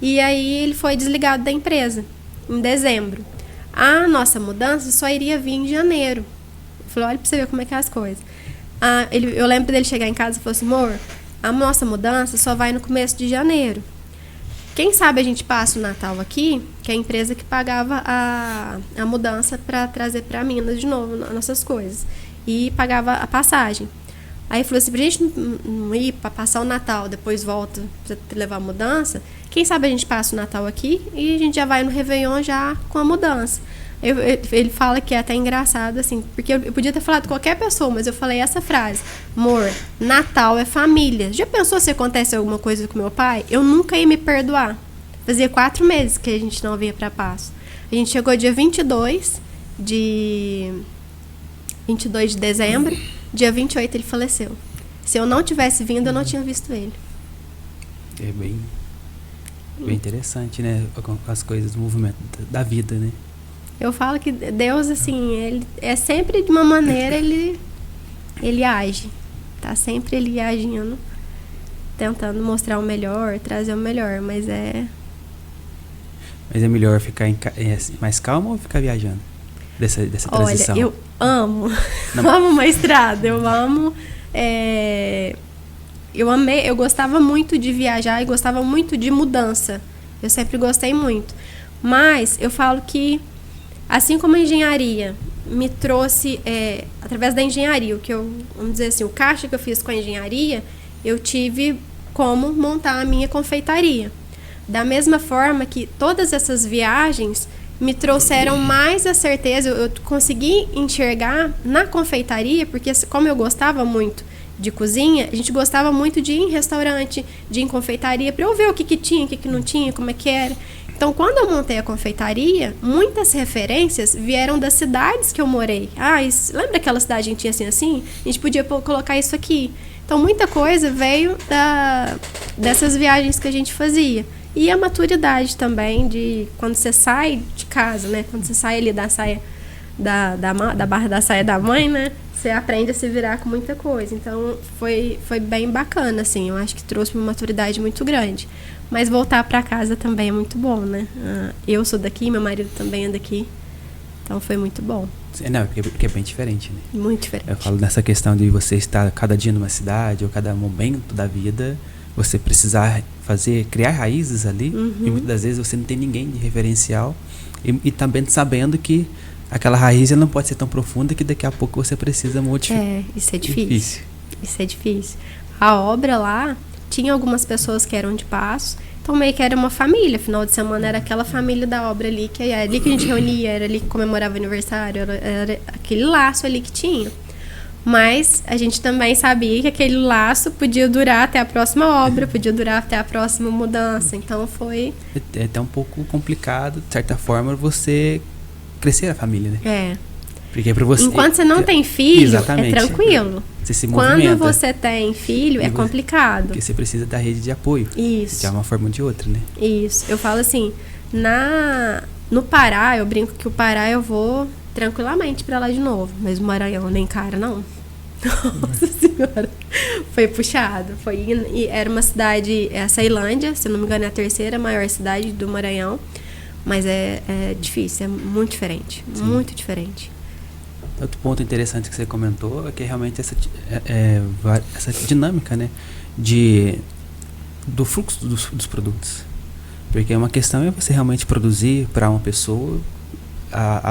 E aí, ele foi desligado da empresa, em dezembro. A nossa mudança só iria vir em janeiro. Ele falou, olha para você ver como é que é as coisas. Eu lembro dele chegar em casa e falou assim, amor, a nossa mudança só vai no começo de janeiro. Quem sabe a gente passa o Natal aqui, que é a empresa que pagava a mudança para trazer para Minas de novo as nossas coisas. E pagava a passagem. Aí ele falou assim, pra gente não ir para passar o Natal, depois volta para levar a mudança, quem sabe a gente passa o Natal aqui e a gente já vai no Réveillon já com a mudança. Ele fala que é até engraçado, assim, porque eu podia ter falado com qualquer pessoa, mas eu falei essa frase, amor, Natal é família. Já pensou se acontece alguma coisa com meu pai? Eu nunca ia me perdoar. Fazia 4 meses que a gente não vinha para Passo. A gente chegou dia 22 de dezembro, dia 28 ele faleceu. Se eu não tivesse vindo, eu não tinha visto ele. É bem interessante, né, as coisas, o movimento da vida, né? Eu falo que Deus, assim, ele é sempre de uma maneira, ele age. Tá sempre ele agindo, tentando mostrar o melhor, trazer o melhor, mas é... Mas é melhor ficar mais calmo ou ficar viajando? Dessa transição? Olha, eu amo. Amo uma estrada, eu amo... Eu gostava muito de viajar e gostava muito de mudança. Eu sempre gostei muito. Mas eu falo que assim como a engenharia me trouxe, através da engenharia, vamos dizer assim, o caixa que eu fiz com a engenharia, eu tive como montar a minha confeitaria. Da mesma forma que todas essas viagens me trouxeram mais a certeza, eu consegui enxergar na confeitaria, porque como eu gostava muito de cozinha, a gente gostava muito de ir em restaurante, de ir em confeitaria, para eu ver o que tinha, o que não tinha, como é que era. Então, quando eu montei a confeitaria, muitas referências vieram das cidades que eu morei. Lembra aquela cidade que a gente tinha assim? A gente podia colocar isso aqui. Então, muita coisa veio dessas viagens que a gente fazia. E a maturidade também de quando você sai de casa, né? Quando você sai ali da saia da barra da saia da mãe, né? Você aprende a se virar com muita coisa. Então, foi bem bacana, assim. Eu acho que trouxe uma maturidade muito grande. Mas voltar para casa também é muito bom, né? Eu sou daqui, meu marido também é daqui. Então foi muito bom. Não, porque é bem diferente, né? Muito diferente. Eu falo nessa questão de você estar cada dia numa cidade ou cada momento da vida, você precisar criar raízes ali, e muitas das vezes você não tem ninguém de referencial, e também sabendo que aquela raiz ela não pode ser tão profunda que daqui a pouco você precisa modificar. Isso é difícil. Isso é difícil. A obra lá, tinha algumas pessoas que eram de Passos, então meio que era uma família. Final de semana era aquela família da obra ali, que era ali que a gente reunia, era ali que comemorava o aniversário, era aquele laço ali que tinha. Mas a gente também sabia que aquele laço podia durar até a próxima obra, podia durar até a próxima mudança. Então foi... É até um pouco complicado, de certa forma, você crescer a família, né? Porque para você... Enquanto você não tem filho, exatamente, é tranquilo. Você se movimenta. Quando você tem filho, é complicado. Porque você precisa da rede de apoio. Isso. De uma forma ou de outra, né? Isso. Eu falo assim, no Pará, eu brinco que o Pará eu vou tranquilamente pra lá de novo. Mas o Maranhão nem cara, não. Nossa Senhora. Foi puxado. Era uma cidade, a Ceilândia, se não me engano é a terceira maior cidade do Maranhão. Mas é difícil, é muito diferente. Sim. Muito diferente. Outro ponto interessante que você comentou é que realmente essa dinâmica, né, do fluxo dos produtos. Porque uma questão é você realmente produzir para uma pessoa,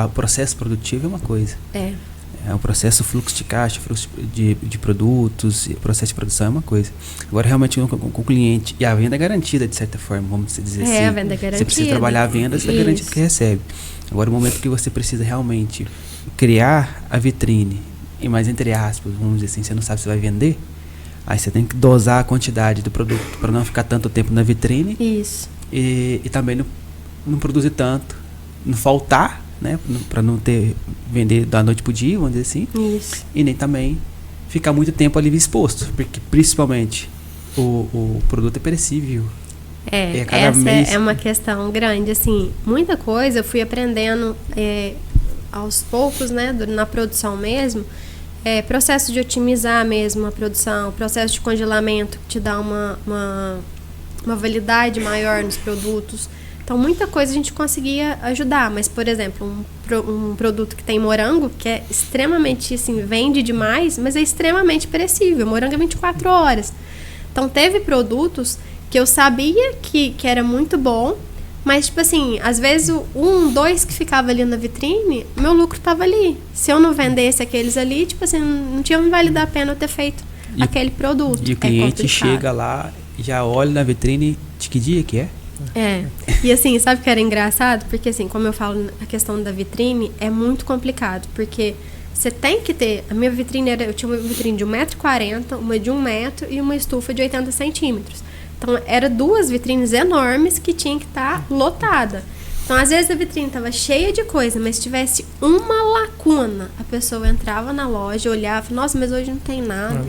o processo produtivo é uma coisa. É o processo, fluxo de caixa, fluxo de produtos, o processo de produção é uma coisa. Agora, realmente, com o cliente, e a venda é garantida, de certa forma, vamos dizer assim. A venda é garantida. Você precisa trabalhar a venda, você está garantido que recebe. Agora, o momento que você precisa realmente criar a vitrine, e mais entre aspas, vamos dizer assim, você não sabe se vai vender, aí você tem que dosar a quantidade do produto para não ficar tanto tempo na vitrine. Isso. E também não produzir tanto, não faltar, né, para não vender da noite pro dia, vamos dizer assim. Isso. E nem também ficar muito tempo ali exposto, porque principalmente o produto é perecível. Essa é uma questão grande, assim, muita coisa eu fui aprendendo aos poucos, né, na produção mesmo, processo de otimizar mesmo a produção, processo de congelamento que te dá uma validade maior nos produtos. Então, muita coisa a gente conseguia ajudar, mas, por exemplo, um produto que tem morango, que é extremamente, assim, vende demais, mas é extremamente perecível. Morango é 24 horas. Então, teve produtos que eu sabia que era muito bom, mas, tipo assim, às vezes, dois que ficava ali na vitrine, meu lucro estava ali. Se eu não vendesse aqueles ali, tipo assim, não tinha me valido a pena eu ter feito aquele produto. E o cliente chega lá, já olha na vitrine, de que dia que é? E assim, sabe o que era engraçado? Porque assim, como eu falo, a questão da vitrine é muito complicado, porque você tem que ter, a minha vitrine eu tinha uma vitrine de 1,40 m, uma de 1 metro e uma estufa de 80 centímetros. Então, eram 2 vitrines enormes que tinham que estar lotada. Então, às vezes a vitrine estava cheia de coisa, mas se tivesse uma lacuna, a pessoa entrava na loja, olhava, nossa, mas hoje não tem nada.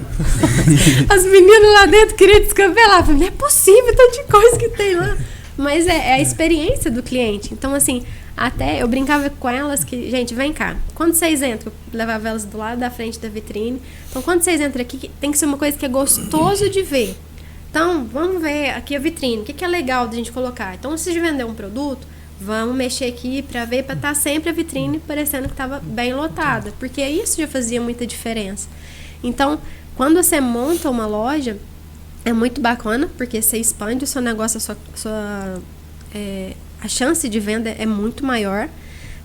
As meninas lá dentro queriam descabelar, não é possível tanta coisa que tem lá. Mas é a experiência do cliente. Então, assim, até eu brincava com elas que, gente, vem cá. Quando vocês entram, eu levava elas do lado da frente da vitrine. Então, quando vocês entram aqui, tem que ser uma coisa que é gostoso de ver. Então, vamos ver aqui a vitrine. O que é legal da gente colocar? Então, se a gente vender um produto, vamos mexer aqui para ver, para estar sempre a vitrine parecendo que estava bem lotada. Porque isso já fazia muita diferença. Então, quando você monta uma loja, é muito bacana, porque você expande o seu negócio, a chance de venda é muito maior.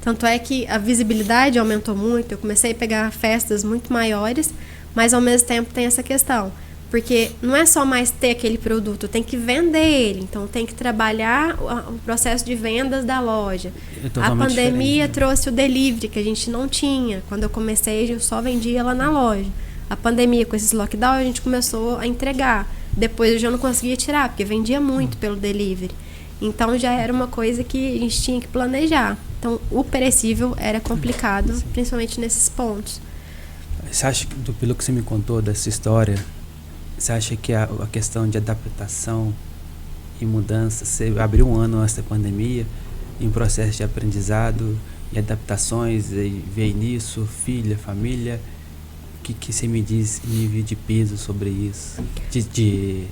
Tanto é que a visibilidade aumentou muito, eu comecei a pegar festas muito maiores, mas ao mesmo tempo tem essa questão. Porque não é só mais ter aquele produto, tem que vender ele. Então, tem que trabalhar o processo de vendas da loja. A pandemia trouxe o delivery, que a gente não tinha. Quando eu comecei, eu só vendia lá na loja. A pandemia, com esses lockdowns, a gente começou a entregar. Depois eu já não conseguia tirar, porque vendia muito pelo delivery. Então, já era uma coisa que a gente tinha que planejar. Então, o perecível era complicado, principalmente nesses pontos. Você acha, pelo que você me contou dessa história, você acha que a questão de adaptação e mudança, você abriu um ano antes da pandemia, em processo de aprendizado e adaptações, e veio nisso, filha, família, o que você me diz nível de peso sobre isso, de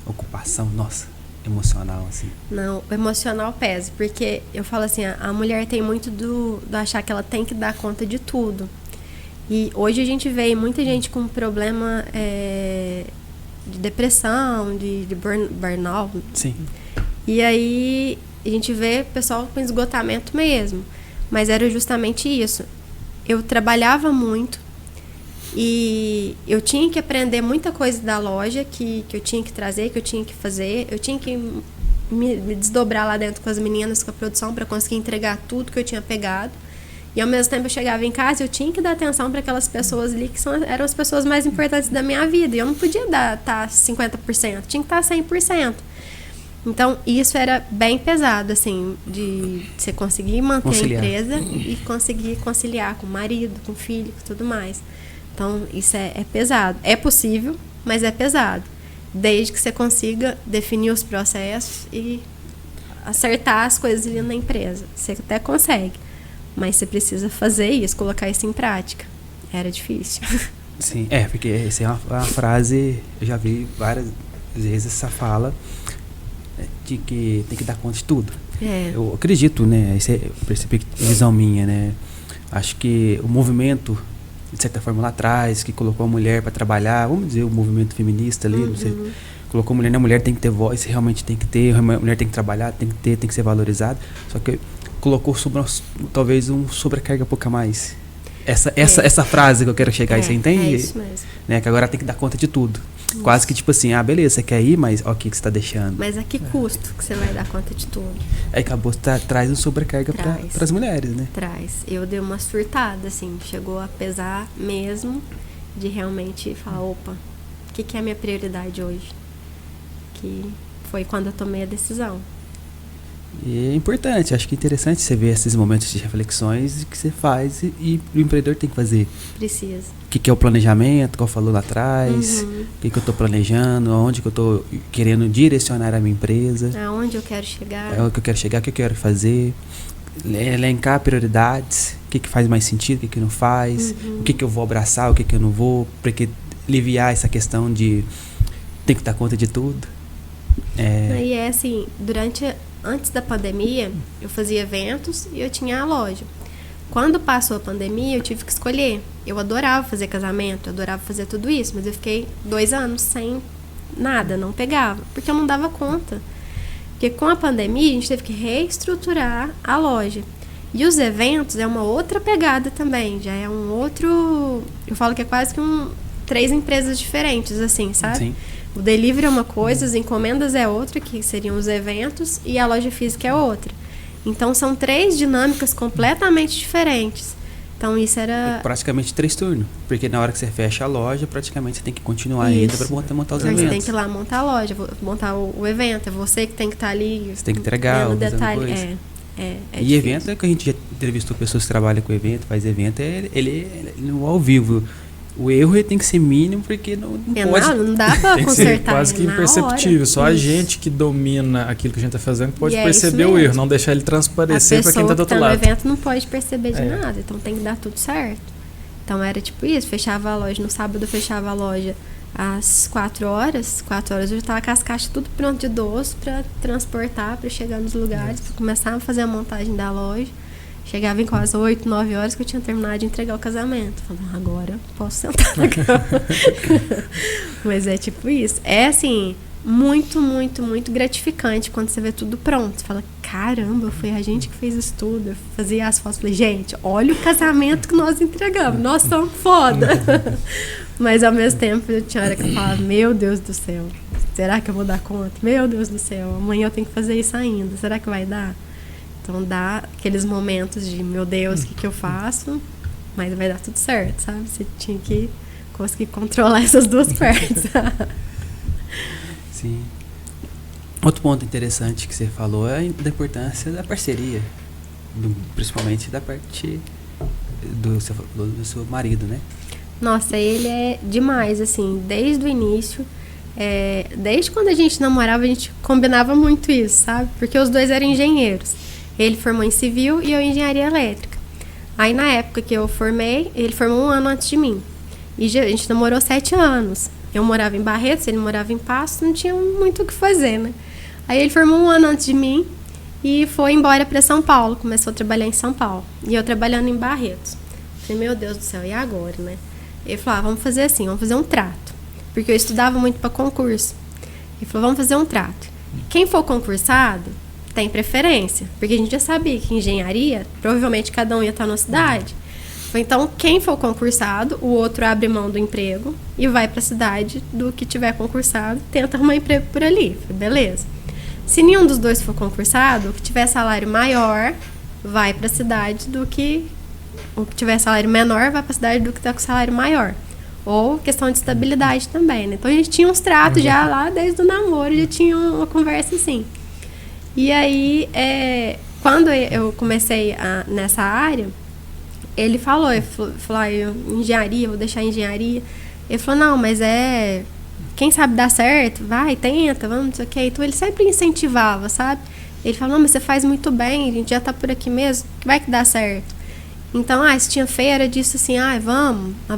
ocupação? Nossa, emocional, assim? Não, o emocional pesa, porque eu falo assim, a mulher tem muito do achar que ela tem que dar conta de tudo. E hoje a gente vê muita gente com problema de depressão, de burnout. Sim. E aí a gente vê pessoal com esgotamento mesmo. Mas era justamente isso. Eu trabalhava muito e eu tinha que aprender muita coisa da loja que eu tinha que trazer, que eu tinha que fazer. Eu tinha que me desdobrar lá dentro com as meninas, com a produção, para conseguir entregar tudo que eu tinha pegado. E ao mesmo tempo eu chegava em casa e eu tinha que dar atenção para aquelas pessoas ali que eram as pessoas mais importantes da minha vida. E eu não podia estar 50%, tinha que estar 100%. Então, isso era bem pesado, assim, de você conseguir manter conciliar. a empresa e conseguir conciliar com o marido, com o filho, com tudo mais. Então, isso é pesado. É possível, mas é pesado. Desde que você consiga definir os processos e acertar as coisas ali na empresa. Você até consegue, mas você precisa fazer isso, colocar isso em prática. Era difícil. Sim, porque essa é uma frase, eu já vi várias vezes essa fala, de que tem que dar conta de tudo. Eu acredito, né? Essa é a visão minha, né? Acho que o movimento, de certa forma, lá atrás, que colocou a mulher para trabalhar, vamos dizer, o movimento feminista ali, não sei, colocou a mulher, né? A mulher tem que ter voz, realmente tem que ter, a mulher tem que trabalhar, tem que ser valorizada, só que colocou talvez um sobrecarga um pouco a mais. Essa frase que eu quero chegar, você entende? É isso mesmo. Né? Que agora tem que dar conta de tudo. Isso. Quase que tipo assim, beleza, você quer ir, mas o que você está deixando? Mas a que custo que você vai dar conta de tudo? Aí acabou, traz uma sobrecarga para as mulheres, né? Traz. Eu dei uma surtada, assim, chegou a pesar mesmo, de realmente falar, opa, o que é a minha prioridade hoje? Que foi quando eu tomei a decisão. E é importante, acho que é interessante você ver esses momentos de reflexões que você faz e o empreendedor tem que fazer. Precisa. O que é o planejamento, qual falou lá atrás, o que eu estou planejando, aonde que eu estou querendo direcionar a minha empresa. Aonde eu quero chegar. É o que eu quero chegar, o que eu quero fazer. Elencar prioridades, o que faz mais sentido, o que não faz, o que eu vou abraçar, o que eu não vou, porque aliviar essa questão de ter que dar conta de tudo. E é assim, antes da pandemia, eu fazia eventos e eu tinha a loja. Quando passou a pandemia, eu tive que escolher. Eu adorava fazer casamento, eu adorava fazer tudo isso, mas eu fiquei 2 anos sem nada, não pegava, porque eu não dava conta. Porque com a pandemia, a gente teve que reestruturar a loja. E os eventos é uma outra pegada também, já é um outro... Eu falo que é quase que 3 empresas diferentes, assim, sabe? Sim. O delivery é uma coisa, as encomendas é outra, que seriam os eventos, e a loja física é outra. Então, são 3 dinâmicas completamente diferentes. Então, isso era... Praticamente 3 turnos. Porque na hora que você fecha a loja, praticamente você tem que continuar ainda para montar os eventos. Você tem que ir lá montar a loja, montar o evento. É você que tem que estar ali. Você tem que entregar, detalhe. E difícil. evento é que a gente já entrevistou pessoas que trabalham com evento, faz evento, ele no ao vivo. O erro ele tem que ser mínimo, porque não pode... Não dá pra tem que consertar. ser quase que imperceptível. Só a gente que domina aquilo que a gente está fazendo pode perceber o erro, não deixar ele transparecer para quem está do outro lado. A pessoa que tá no evento não pode perceber de nada, então tem que dar tudo certo. Então era tipo isso, fechava a loja, no sábado eu fechava a loja às 4 horas. 4 horas eu já tava com as caixas tudo pronto de doce para transportar, para chegar nos lugares, para começar a fazer a montagem da loja. Chegava em quase 8, 9 horas que eu tinha terminado de entregar o casamento. Falei, agora posso sentar na cama. Mas é tipo isso. É assim, muito, muito, muito gratificante quando você vê tudo pronto. Você fala, caramba, foi a gente que fez isso tudo. Eu fazia as fotos, falei, gente, olha o casamento que nós entregamos. Nós somos foda. Mas ao mesmo tempo, eu tinha hora que eu falava, meu Deus do céu, será que eu vou dar conta? Meu Deus do céu, amanhã eu tenho que fazer isso ainda. Será que vai dar? Então dá aqueles momentos de, meu Deus, o que eu faço? Mas vai dar tudo certo, sabe? Você tinha que conseguir controlar essas duas partes. Sim. Outro ponto interessante que você falou é da importância da parceria, principalmente da parte do seu marido, né? Nossa, ele é demais, assim, desde o início. Desde quando a gente namorava, a gente combinava muito isso, sabe? Porque os dois eram engenheiros. Ele formou em civil e eu em engenharia elétrica. Aí, na época que eu formei, ele formou 1 ano antes de mim. E a gente namorou 7 anos. Eu morava em Barretos, ele morava em Pasto, não tinha muito o que fazer, né? Aí ele formou um ano antes de mim e foi embora para São Paulo, começou a trabalhar em São Paulo. E eu trabalhando em Barretos. Falei, meu Deus do céu, e agora, né? Ele falou, vamos fazer assim, vamos fazer um trato. Porque eu estudava muito para concurso. Ele falou, vamos fazer um trato. Quem for concursado tem preferência, porque a gente já sabia que engenharia, provavelmente cada um ia estar na cidade. Então, quem for concursado, o outro abre mão do emprego e vai para a cidade do que tiver concursado, tenta arrumar emprego por ali. Falei, beleza. Se nenhum dos dois for concursado, o que tiver salário maior vai para a cidade do que o que tiver salário menor vai para a cidade do que está com salário maior. Ou questão de estabilidade também, né? Então, a gente tinha uns tratos já lá desde o namoro, já tinha uma conversa assim. E aí, quando eu comecei nessa área, ele falou, engenharia, vou deixar engenharia. Ele falou, não, mas quem sabe dar certo, vai, tenta, vamos, não sei o quê. Então, ele sempre incentivava, sabe? Ele falou, não, mas você faz muito bem, a gente já tá por aqui mesmo, vai que dá certo. Então, se tinha feira, disse assim,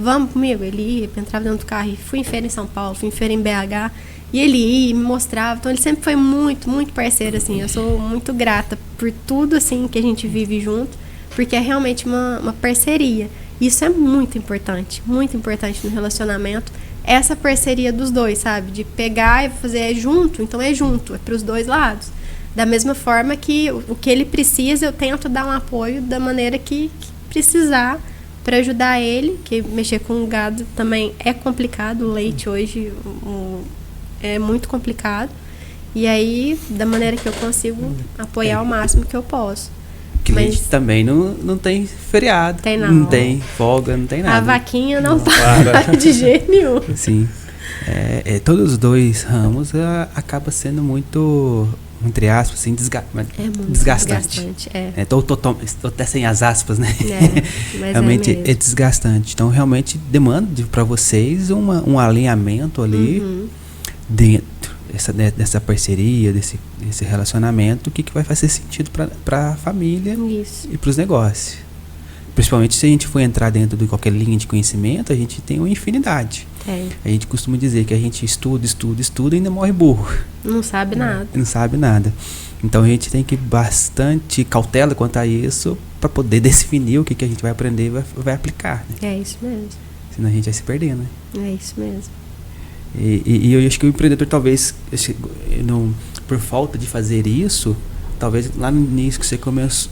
vamos comigo. Ele ia, entrava dentro do carro e fui em feira em São Paulo, fui em feira em BH. E ele ia, me mostrava. Então, ele sempre foi muito, muito parceiro, assim. Eu sou muito grata por tudo, assim, que a gente vive junto, porque é realmente uma parceria. Isso é muito importante no relacionamento. Essa parceria dos dois, sabe? De pegar e fazer junto, então é junto, é para os dois lados. Da mesma forma que o que ele precisa, eu tento dar um apoio da maneira que precisar para ajudar ele, que mexer com o gado também é complicado, o leite hoje é muito complicado. E aí, da maneira que eu consigo apoiar o máximo que eu posso. Que leite também não tem feriado, tem não tem folga, não tem nada. A vaquinha não para de jeito nenhum. Sim. Todos os dois ramos acaba sendo muito, entre aspas, assim, desgastante. Estou até sem as aspas, né? Mas realmente é desgastante. Então, realmente demanda para vocês um alinhamento ali dentro dessa parceria, desse relacionamento, que vai fazer sentido para a família. Isso. E para os negócios. Principalmente se a gente for entrar dentro de qualquer linha de conhecimento, a gente tem uma infinidade. A gente costuma dizer que a gente estuda e ainda morre burro. Não sabe nada. Não sabe nada. Então a gente tem que bastante cautela quanto a isso para poder definir o que a gente vai aprender e vai aplicar. Né? É isso mesmo. Senão a gente vai se perder, né? É isso mesmo. E eu acho que o empreendedor, talvez, por falta de fazer isso, talvez lá no início que você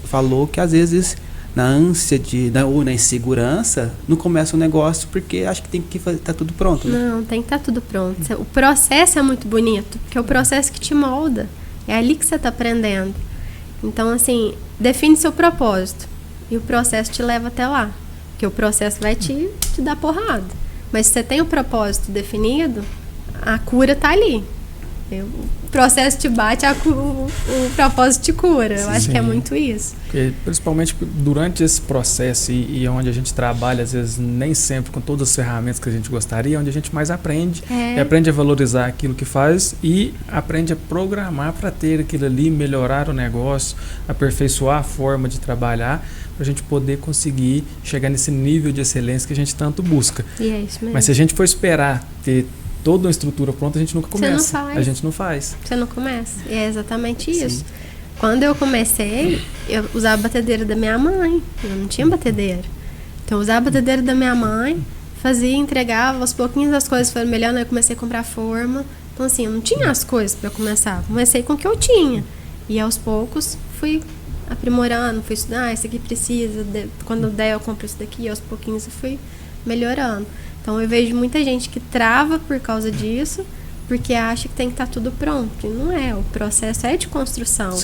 falou que às vezes na ânsia ou na insegurança não começa o negócio porque acha que tem que estar tudo pronto. Né? Não, tem que estar tudo pronto. O processo é muito bonito, porque é o processo que te molda. É ali que você está aprendendo. Então, assim, define seu propósito e o processo te leva até lá. Porque o processo vai te dar porrada. Mas se você tem o propósito definido, a cura está ali. O processo te bate, o propósito te cura. Eu acho que é muito isso. Porque, principalmente durante esse processo e onde a gente trabalha, às vezes nem sempre com todas as ferramentas que a gente gostaria, onde a gente mais aprende. E aprende a valorizar aquilo que faz e aprende a programar para ter aquilo ali, melhorar o negócio, aperfeiçoar a forma de trabalhar, para a gente poder conseguir chegar nesse nível de excelência que a gente tanto busca. E é isso mesmo. Mas se a gente for esperar ter toda uma estrutura pronta, a gente nunca começa. Você não faz. A gente não faz. Você não começa. E é exatamente isso. Quando eu comecei, eu usava a batedeira da minha mãe. Eu não tinha batedeira. Então, eu usava a batedeira da minha mãe, entregava, aos pouquinhos as coisas foram melhorando, eu comecei a comprar forma. Então, assim, eu não tinha as coisas para começar. Comecei com o que eu tinha. E aos poucos fui aprimorando, fui estudar, isso aqui precisa, quando der eu compro isso daqui, e aos pouquinhos eu fui melhorando. Então eu vejo muita gente que trava por causa disso, porque acha que tem que estar tudo pronto. E não é, o processo é de construção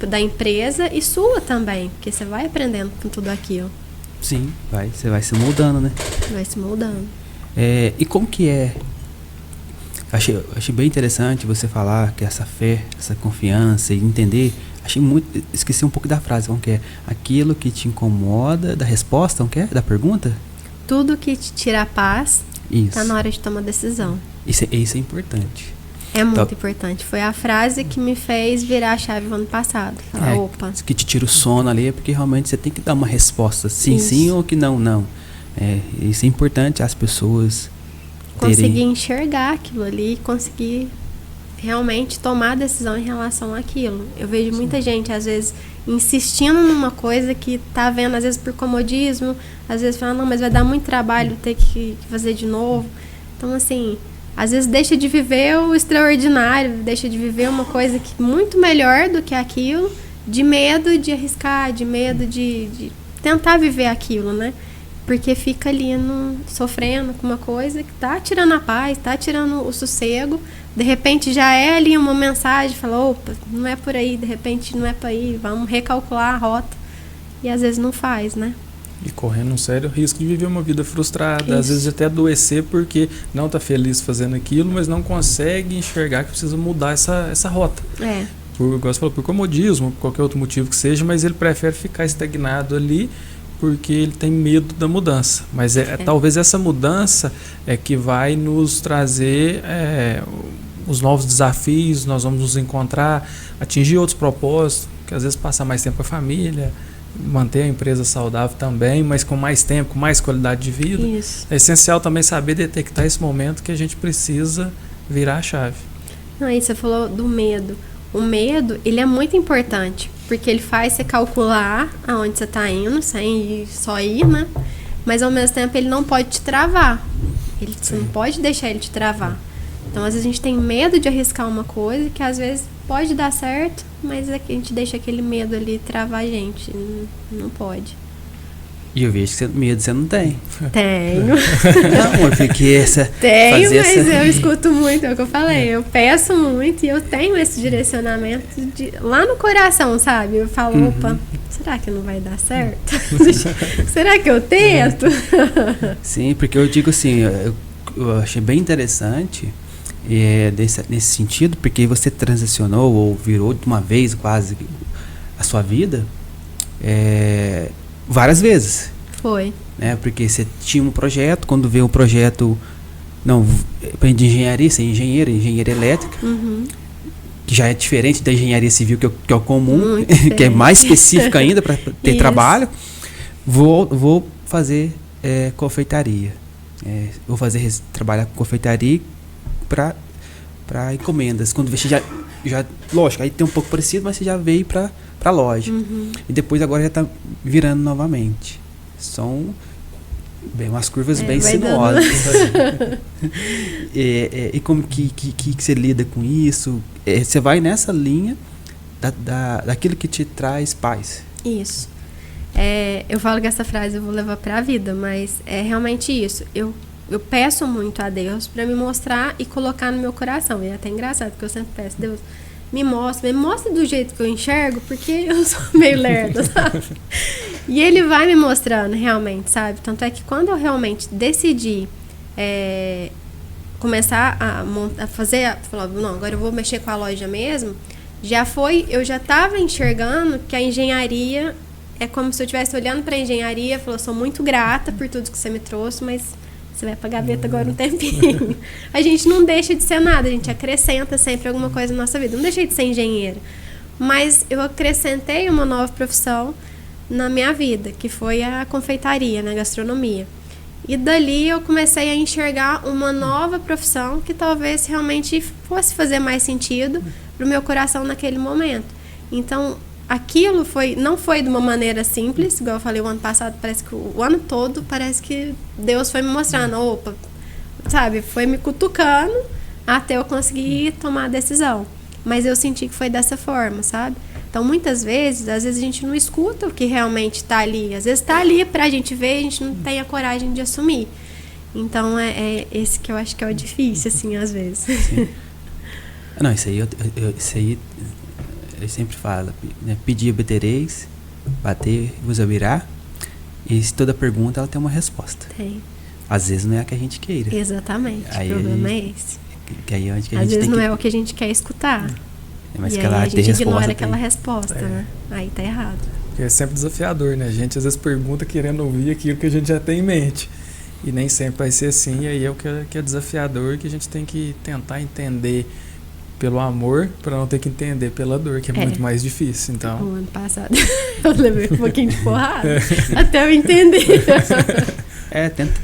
da empresa e sua também, porque você vai aprendendo com tudo aquilo. Sim, você vai se moldando, né? Vai se moldando. E como que é? Achei bem interessante você falar que essa fé, essa confiança e entender. Esqueci um pouco da frase, como que é? Aquilo que te incomoda, da resposta, como que é? Da pergunta? Tudo que te tira a paz, está na hora de tomar decisão. Isso é importante. É muito importante. Foi a frase que me fez virar a chave no ano passado. Falar, opa. Que te tira o sono ali, é porque realmente você tem que dar uma resposta. Sim ou que não. Isso é importante as pessoas conseguir enxergar aquilo ali, conseguir realmente tomar a decisão em relação àquilo. Eu vejo muita gente, às vezes, insistindo numa coisa que tá vendo, às vezes, por comodismo, às vezes fala, não, mas vai dar muito trabalho ter que fazer de novo. Então, assim, às vezes deixa de viver o extraordinário, deixa de viver uma coisa que muito melhor do que aquilo, de medo de arriscar, de medo de tentar viver aquilo, né? Porque fica ali sofrendo com uma coisa que tá tirando a paz, tá tirando o sossego. De repente já é ali uma mensagem, fala, opa, não é por aí, de repente não é para ir, vamos recalcular a rota. E às vezes não faz, né? E correndo um sério risco de viver uma vida frustrada, Isso. às vezes até adoecer porque não está feliz fazendo aquilo, mas não consegue enxergar que precisa mudar essa rota. Igual você falou, por comodismo, por qualquer outro motivo que seja, mas ele prefere ficar estagnado ali porque ele tem medo da mudança. Mas talvez essa mudança é que vai nos trazer os novos desafios, nós vamos nos encontrar, atingir outros propósitos, que às vezes passar mais tempo com a família, manter a empresa saudável também, mas com mais tempo, com mais qualidade de vida. Isso. É essencial também saber detectar esse momento que a gente precisa virar a chave. Não, aí você falou do medo. O medo, ele é muito importante, porque ele faz você calcular aonde você está indo, sem só ir, né? Mas ao mesmo tempo ele não pode te travar. Você não pode deixar ele te travar. Então, às vezes a gente tem medo de arriscar uma coisa que às vezes pode dar certo, mas a gente deixa aquele medo ali travar a gente. Não pode. E eu vejo que medo você não tem. Tenho. Não, porque Tenho, mas eu escuto muito, é o que eu falei. Eu peço muito e eu tenho esse direcionamento lá no coração, sabe? Eu falo, opa, será que não vai dar certo? Será que eu tento? Sim, porque eu digo assim, eu achei bem interessante nesse sentido, porque você transicionou ou virou de uma vez quase a sua vida várias vezes. Foi. Né? Porque você tinha um projeto, quando veio o projeto de engenharia, você é engenharia elétrica, que já é diferente da engenharia civil, que é o comum, que é mais específica ainda para ter trabalho. Vou fazer confeitaria. Vou trabalhar com confeitaria para encomendas. Quando você já, lógico, aí tem um pouco parecido, mas você já veio para a loja. E depois agora já está virando novamente. São umas curvas bem sinuosas. E como que você lida com isso? Você vai nessa linha daquilo que te traz paz. Isso. Eu falo que essa frase eu vou levar para a vida, mas é realmente isso. Eu peço muito a Deus para me mostrar e colocar no meu coração. E é até engraçado, porque eu sempre peço, Deus, me mostra do jeito que eu enxergo, porque eu sou meio lerda, sabe? E ele vai me mostrando realmente, sabe? Tanto é que quando eu realmente decidi começar a fazer, falar, não, agora eu vou mexer com a loja mesmo, eu já estava enxergando que a engenharia é como se eu estivesse olhando para a engenharia e falou, sou muito grata por tudo que você me trouxe, mas você vai pra gaveta agora um tempinho. A gente não deixa de ser nada, a gente acrescenta sempre alguma coisa na nossa vida. Não deixei de ser engenheira, mas eu acrescentei uma nova profissão na minha vida, que foi a confeitaria, na gastronomia. E dali eu comecei a enxergar uma nova profissão que talvez realmente fosse fazer mais sentido pro meu coração naquele momento. Então, aquilo não foi de uma maneira simples, igual eu falei o ano passado, parece que o ano todo, parece que Deus foi me mostrando, opa, sabe, foi me cutucando até eu conseguir tomar a decisão. Mas eu senti que foi dessa forma, sabe? Então, muitas vezes, às vezes a gente não escuta o que realmente está ali. Às vezes está ali pra gente ver e a gente não tem a coragem de assumir. Então, é esse que eu acho que é o difícil, assim, às vezes. Sim. Não, isso aí eu sempre falo, né? Pedir, obtereis, bater, vos ouvirá. E se toda pergunta, ela tem uma resposta. Tem. Às vezes não é a que a gente queira. Exatamente, aí o problema é esse. Que aí é onde que a Às gente vezes tem não é o que a gente quer escutar. Mas e que aí ela a gente ignora aquela tem. resposta, né? Aí tá errado. Porque é sempre desafiador, né? A gente às vezes pergunta querendo ouvir aquilo que a gente já tem em mente. E nem sempre vai ser assim, e aí é o que é desafiador, que a gente tem que tentar entender pelo amor, para não ter que entender pela dor, que é muito mais difícil. Então, o ano passado eu levei um pouquinho de porrada até eu entender.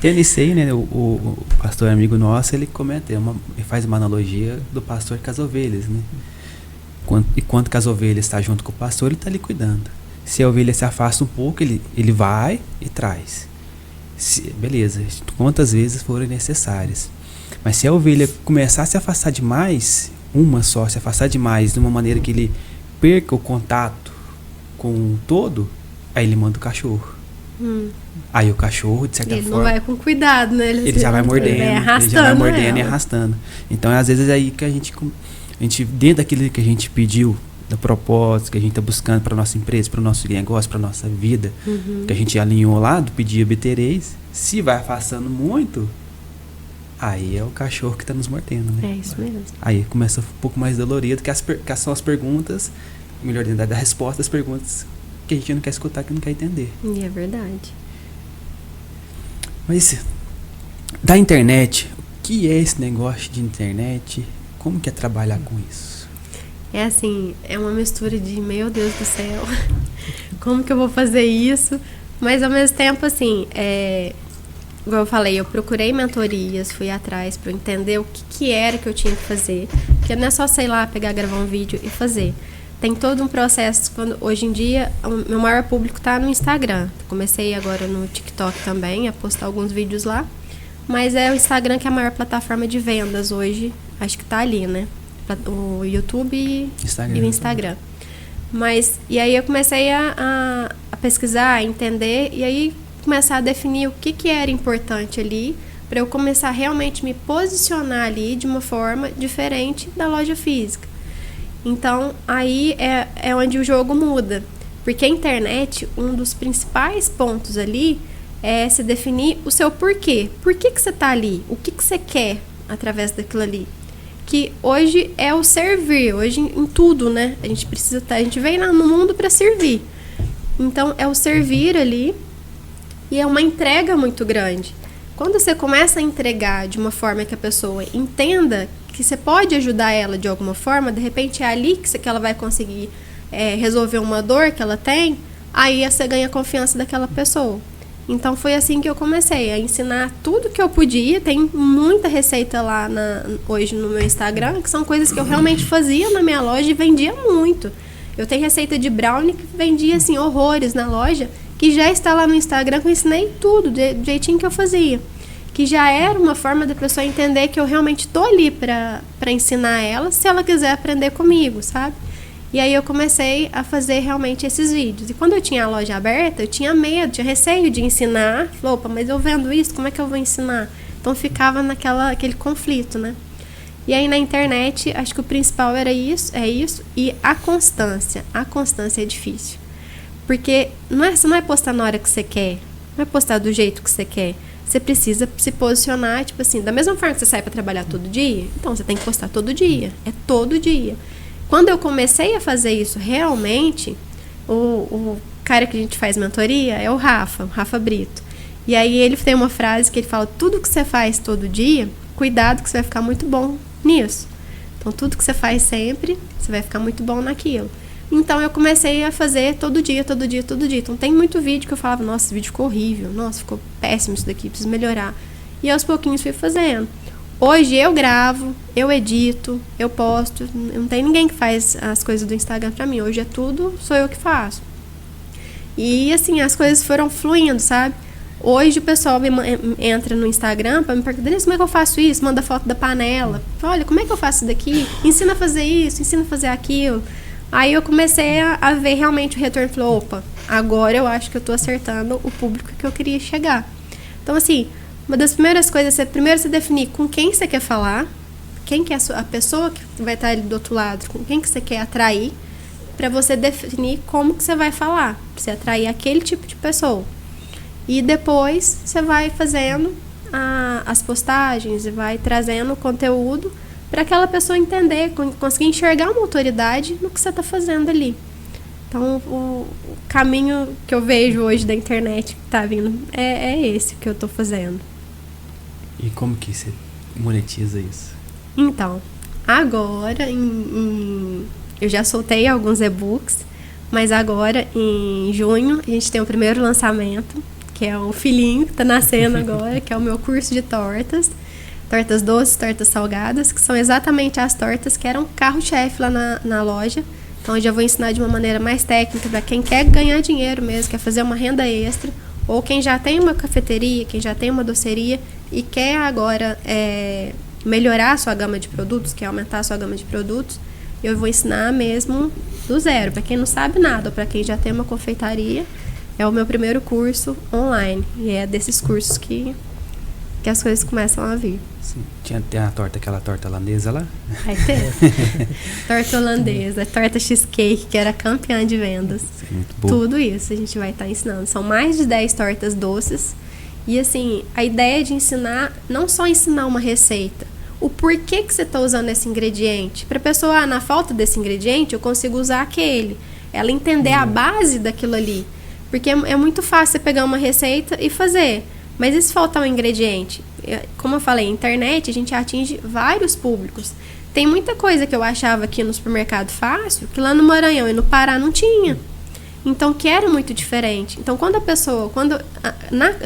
TNC, né? O pastor amigo nosso, ele comenta, ele faz uma analogia do pastor com as ovelhas, né? Enquanto que as ovelhas estão junto com o pastor, ele está ali cuidando. Se a ovelha se afasta um pouco, ele vai e traz. Beleza, quantas vezes forem necessárias. Mas se a ovelha começar a se afastar demais, se afastar demais de uma maneira que ele perca o contato com o todo, aí ele manda o cachorro. Aí o cachorro, de certa forma... Ele não vai com cuidado, né? Ele já vai mordendo, e arrastando. Então, às vezes, é aí que a gente, dentro daquilo que a gente pediu, do propósito que a gente está buscando para nossa empresa, para o nosso negócio, para nossa vida, que a gente alinhou lá, do pedir obtereis, se vai afastando muito, aí é o cachorro que está nos mordendo, né? É isso mesmo. Aí começa um pouco mais dolorido, que são as perguntas, melhor dizendo, da resposta às perguntas que a gente não quer escutar, que não quer entender. E é verdade. Mas da internet, o que é esse negócio de internet? Como que é trabalhar com isso? É assim, é uma mistura de, meu Deus do céu, como que eu vou fazer isso? Mas ao mesmo tempo, assim, igual eu falei, eu procurei mentorias, fui atrás para entender o que era que eu tinha que fazer. Porque não é só, sei lá, gravar um vídeo e fazer. Tem todo um processo. Hoje em dia, o meu maior público está no Instagram. Comecei agora no TikTok também, a postar alguns vídeos lá. Mas é o Instagram que é a maior plataforma de vendas hoje. Acho que está ali, né? O YouTube e o Instagram. E aí eu comecei a pesquisar, a entender, e aí começar a definir o que era importante ali, para eu começar a realmente me posicionar ali de uma forma diferente da loja física. Então, aí é onde o jogo muda. Porque a internet, um dos principais pontos ali é se definir o seu porquê. Por que você está ali? O que você quer através daquilo ali? Que hoje é o servir, hoje em tudo, né? A gente vem lá no mundo para servir. Então, é o servir ali e é uma entrega muito grande. Quando você começa a entregar de uma forma que a pessoa entenda que você pode ajudar ela de alguma forma, de repente é ali que ela vai conseguir resolver uma dor que ela tem, aí você ganha a confiança daquela pessoa. Então foi assim que eu comecei a ensinar tudo que eu podia. Tem muita receita lá hoje no meu Instagram, que são coisas que eu realmente fazia na minha loja e vendia muito. Eu tenho receita de brownie que vendia assim horrores na loja, que já está lá no Instagram, que eu ensinei tudo, do jeitinho que eu fazia. Que já era uma forma da pessoa entender que eu realmente estou ali para ensinar ela, se ela quiser aprender comigo, sabe? E aí eu comecei a fazer realmente esses vídeos. E quando eu tinha a loja aberta, eu tinha medo, tinha receio de ensinar. Falei, opa, mas eu vendo isso, como é que eu vou ensinar? Então ficava aquele conflito, né? E aí na internet, acho que o principal é isso, e a constância. A constância é difícil. Porque você não vai postar na hora que você quer, não vai postar do jeito que você quer. Você precisa se posicionar, tipo assim, da mesma forma que você sai para trabalhar todo dia, então você tem que postar todo dia. É todo dia. Quando eu comecei a fazer isso realmente, o cara que a gente faz mentoria é o Rafa Brito. E aí ele tem uma frase que ele fala, tudo que você faz todo dia, cuidado que você vai ficar muito bom nisso. Então tudo que você faz sempre, você vai ficar muito bom naquilo. Então eu comecei a fazer todo dia. Então tem muito vídeo que eu falava, nossa, esse vídeo ficou horrível, nossa, ficou péssimo isso daqui, preciso melhorar. E aos pouquinhos fui fazendo. Hoje eu gravo, eu edito, eu posto, não tem ninguém que faz as coisas do Instagram pra mim. Hoje é tudo, sou eu que faço. E assim, as coisas foram fluindo, sabe? Hoje o pessoal entra no Instagram pra me perguntar, como é que eu faço isso? Manda foto da panela. Olha, como é que eu faço isso daqui? Ensina a fazer isso, ensina a fazer aquilo. Aí eu comecei a ver realmente o retorno. Falei, opa, agora eu acho que eu tô acertando o público que eu queria chegar. Então assim, uma das primeiras coisas é primeiro você definir com quem você quer falar, quem que é a pessoa que vai estar ali do outro lado, com quem que você quer atrair, para você definir como que você vai falar, para você atrair aquele tipo de pessoa. E depois você vai fazendo as postagens e vai trazendo o conteúdo para aquela pessoa entender, conseguir enxergar uma autoridade no que você está fazendo ali. Então, o caminho que eu vejo hoje da internet que está vindo é esse que eu estou fazendo. E como que você monetiza isso? Então, agora, eu já soltei alguns e-books, mas agora, em junho, a gente tem o primeiro lançamento, que é o filhinho que está nascendo agora, que é o meu curso de tortas. Tortas doces, tortas salgadas, que são exatamente as tortas que eram carro-chefe lá na loja. Então, eu já vou ensinar de uma maneira mais técnica para quem quer ganhar dinheiro mesmo, quer fazer uma renda extra, ou quem já tem uma cafeteria, quem já tem uma doceria e quer agora melhorar a sua gama de produtos, quer aumentar a sua gama de produtos. Eu vou ensinar mesmo do zero. Para quem não sabe nada, ou para quem já tem uma confeitaria, é o meu primeiro curso online. E é desses cursos que as coisas começam a vir. Sim. Tem aquela torta holandesa lá? Vai ter. Torta holandesa, torta cheesecake, que era campeã de vendas. Sim, muito boa. Tudo isso a gente vai estar ensinando. São mais de 10 tortas doces. E assim, a ideia de ensinar, não só ensinar uma receita, o porquê que você está usando esse ingrediente. Para a pessoa, na falta desse ingrediente, eu consigo usar aquele. Ela entender a base daquilo ali. Porque é muito fácil você pegar uma receita e fazer. Mas e se faltar um ingrediente? Como eu falei, internet, a gente atinge vários públicos. Tem muita coisa que eu achava aqui no supermercado fácil, que lá no Maranhão e no Pará não tinha. Então, que era muito diferente. Então, quando a pessoa,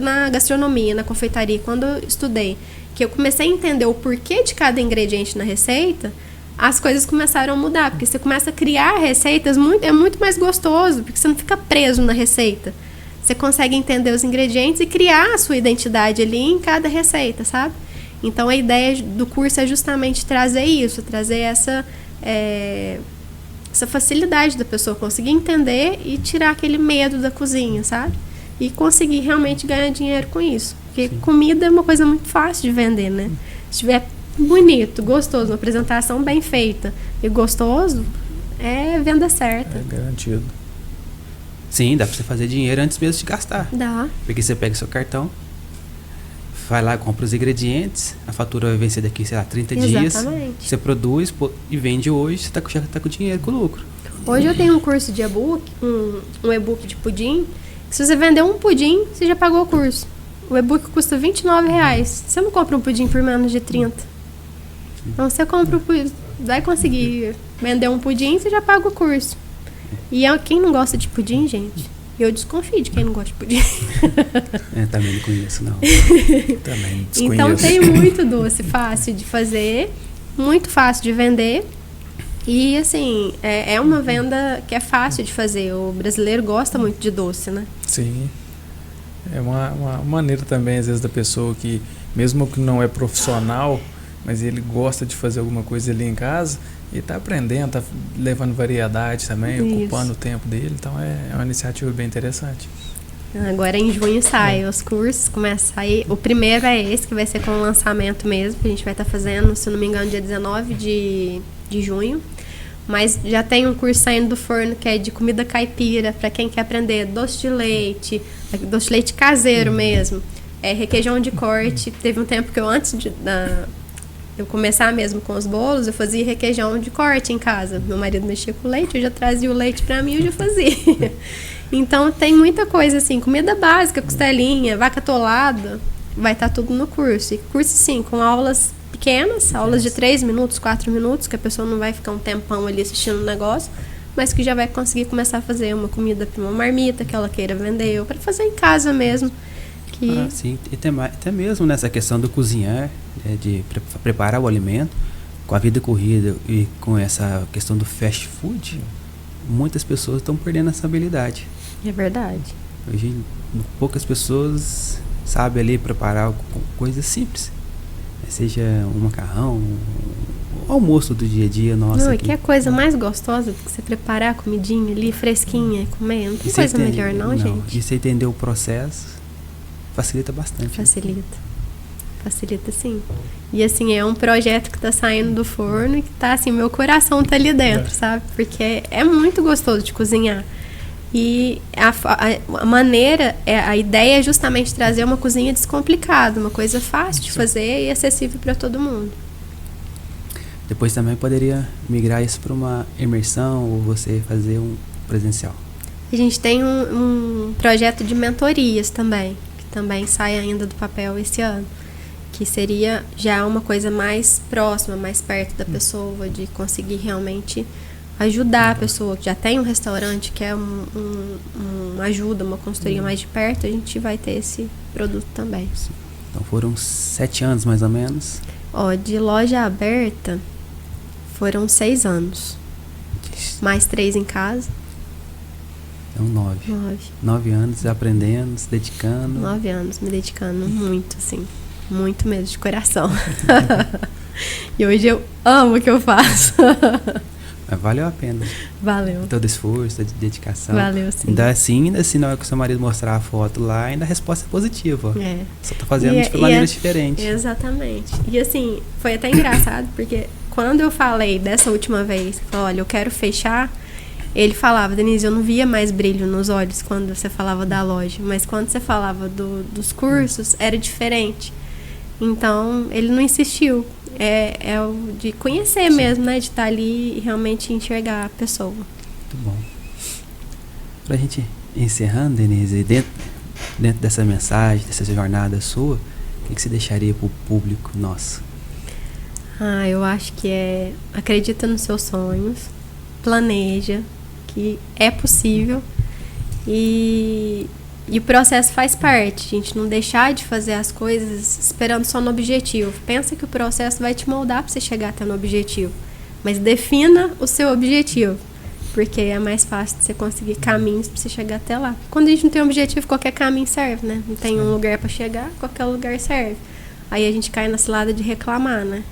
na gastronomia, na confeitaria, quando eu estudei, que eu comecei a entender o porquê de cada ingrediente na receita, as coisas começaram a mudar. Porque você começa a criar receitas, é muito mais gostoso, porque você não fica preso na receita. Você consegue entender os ingredientes e criar a sua identidade ali em cada receita, sabe? Então, a ideia do curso é justamente trazer isso, trazer essa facilidade da pessoa conseguir entender e tirar aquele medo da cozinha, sabe? E conseguir realmente ganhar dinheiro com isso. Porque comida é uma coisa muito fácil de vender, né? Se tiver bonito, gostoso, uma apresentação bem feita e gostoso, é venda certa. É garantido. Sim, dá pra você fazer dinheiro antes mesmo de gastar. Dá. Porque você pega seu cartão, vai lá, compra os ingredientes, a fatura vai vencer daqui, sei lá, 30 dias. Exatamente. Você produz e vende hoje, você já tá com dinheiro, com lucro. Hoje eu tenho um curso de e-book, um e-book de pudim, que se você vender um pudim, você já pagou o curso. O e-book custa R$29. Você não compra um pudim por menos de 30. Então você compra vai conseguir vender um pudim, você já paga o curso. E quem não gosta de pudim, gente, eu desconfio de quem não gosta de pudim. Também não conheço, não. Também desconheço. Então tem muito doce fácil de fazer, muito fácil de vender. E assim, é uma venda que é fácil de fazer. O brasileiro gosta muito de doce, né? Sim. É uma maneira também, às vezes, da pessoa que, mesmo que não é profissional, mas ele gosta de fazer alguma coisa ali em casa e está aprendendo, está levando variedade também, ocupando o tempo dele. Então é uma iniciativa bem interessante. Agora em junho sai os cursos, começa a sair. O primeiro é esse, que vai ser com o lançamento mesmo, que a gente vai estar fazendo, se não me engano, dia 19 de junho. Mas já tem um curso saindo do forno que é de comida caipira, para quem quer aprender doce de leite caseiro mesmo, requeijão de corte. Teve um tempo que antes de eu começar mesmo com os bolos, eu fazia requeijão de corte em casa. Meu marido mexia com leite, eu já trazia o leite para mim e eu já fazia. Então tem muita coisa assim, comida básica, costelinha, vaca atolada, vai estar tudo no curso. E curso sim, com aulas pequenas, aulas de 3 minutos, 4 minutos, que a pessoa não vai ficar um tempão ali assistindo o negócio, mas que já vai conseguir começar a fazer uma comida para uma marmita que ela queira vender, ou para fazer em casa mesmo. Sim, e até mesmo nessa questão do cozinhar, de preparar o alimento, com a vida corrida e com essa questão do fast food, muitas pessoas estão perdendo essa habilidade. É verdade. Hoje, poucas pessoas sabem ali preparar coisas simples. Seja um macarrão, o almoço do dia a dia nosso. Não, aqui. e que é coisa mais gostosa do que você preparar a comidinha ali, fresquinha, e comer. Não tem coisa melhor não, gente. E você entender o processo, facilita bastante. Facilita sim. E assim, é um projeto que tá saindo do forno e que tá assim, meu coração tá ali dentro, sabe? Porque é muito gostoso de cozinhar. E a maneira, a ideia é justamente trazer uma cozinha descomplicada, uma coisa fácil de fazer e acessível para todo mundo. Depois também poderia migrar isso para uma imersão ou você fazer um presencial. A gente tem um projeto de mentorias também, que também sai ainda do papel esse ano, que seria já uma coisa mais próxima, mais perto da pessoa, de conseguir realmente ajudar a pessoa que já tem um restaurante, que é uma ajuda, uma consultoria mais de perto, a gente vai ter esse produto também. Então foram 7 anos mais ou menos. De loja aberta foram 6 anos. Mais 3 em casa. Então 9. 9 anos aprendendo, se dedicando. 9 anos me dedicando muito, assim. Muito mesmo, de coração. E hoje eu amo o que eu faço. Mas valeu a pena. Valeu. Todo esforço, toda dedicação. Valeu, sim. Ainda assim, na hora que o seu marido mostrar a foto lá, ainda a resposta é positiva. Só tá fazendo de maneiras diferentes. Exatamente. E assim, foi até engraçado, porque quando eu falei dessa última vez, falei, olha, eu quero fechar, ele falava, Denise, eu não via mais brilho nos olhos quando você falava da loja, mas quando você falava dos cursos, era diferente. Então, ele não insistiu. É o de conhecer mesmo, né? De estar ali e realmente enxergar a pessoa. Muito bom. Pra gente encerrando, Denise, dentro dessa mensagem, dessa jornada sua, o que você deixaria pro público nosso? Eu acho que acredita nos seus sonhos, planeja, que é possível e o processo faz parte. A gente não deixar de fazer as coisas esperando só no objetivo. Pensa que o processo vai te moldar para você chegar até no objetivo. Mas defina o seu objetivo, porque é mais fácil de você conseguir caminhos para você chegar até lá. Quando a gente não tem um objetivo, qualquer caminho serve, né? Não tem um lugar para chegar, qualquer lugar serve. Aí a gente cai na cilada de reclamar, né?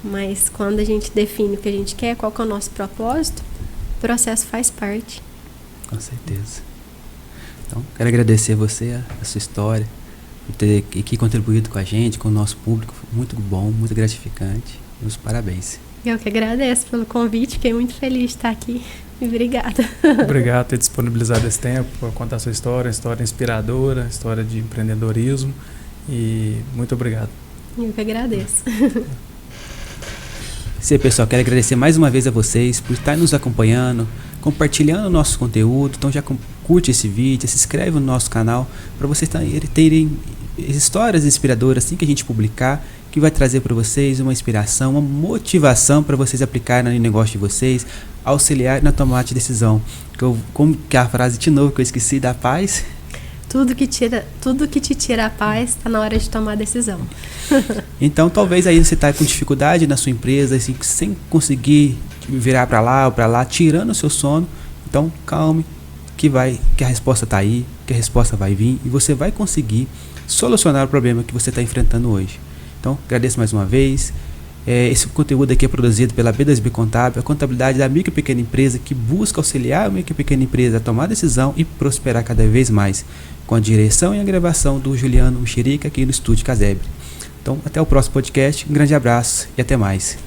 Mas quando a gente define o que a gente quer, qual que é o nosso propósito, o processo faz parte. Com certeza. Então, quero agradecer você, a sua história, por ter aqui contribuído com a gente, com o nosso público. Muito bom, muito gratificante. Meus parabéns. Eu que agradeço pelo convite, fiquei muito feliz de estar aqui. E obrigada. Obrigado por ter disponibilizado esse tempo para contar a sua história, história inspiradora, história de empreendedorismo. E muito obrigado. Eu que agradeço. Sim, pessoal, quero agradecer mais uma vez a vocês por estar nos acompanhando, compartilhando o nosso conteúdo. Então já curte esse vídeo, se inscreve no nosso canal para vocês terem histórias inspiradoras assim que a gente publicar, que vai trazer para vocês uma inspiração, uma motivação para vocês aplicarem no negócio de vocês, auxiliar na tomada de decisão. Como que é a frase de novo que eu esqueci, da paz? Tudo que te tira a paz está na hora de tomar a decisão. Então talvez aí você está com dificuldade na sua empresa, assim, sem conseguir virar para lá ou para lá, tirando o seu sono. Então calme, que a resposta está aí, que a resposta vai vir e você vai conseguir solucionar o problema que você está enfrentando hoje. Então agradeço mais uma vez. Esse conteúdo aqui é produzido pela B2B Contábil, a contabilidade da micro e pequena empresa que busca auxiliar a micro e pequena empresa a tomar decisão e prosperar cada vez mais, com a direção e a gravação do Juliano Mexerica aqui no Estúdio Casebre. Então, até o próximo podcast, um grande abraço e até mais.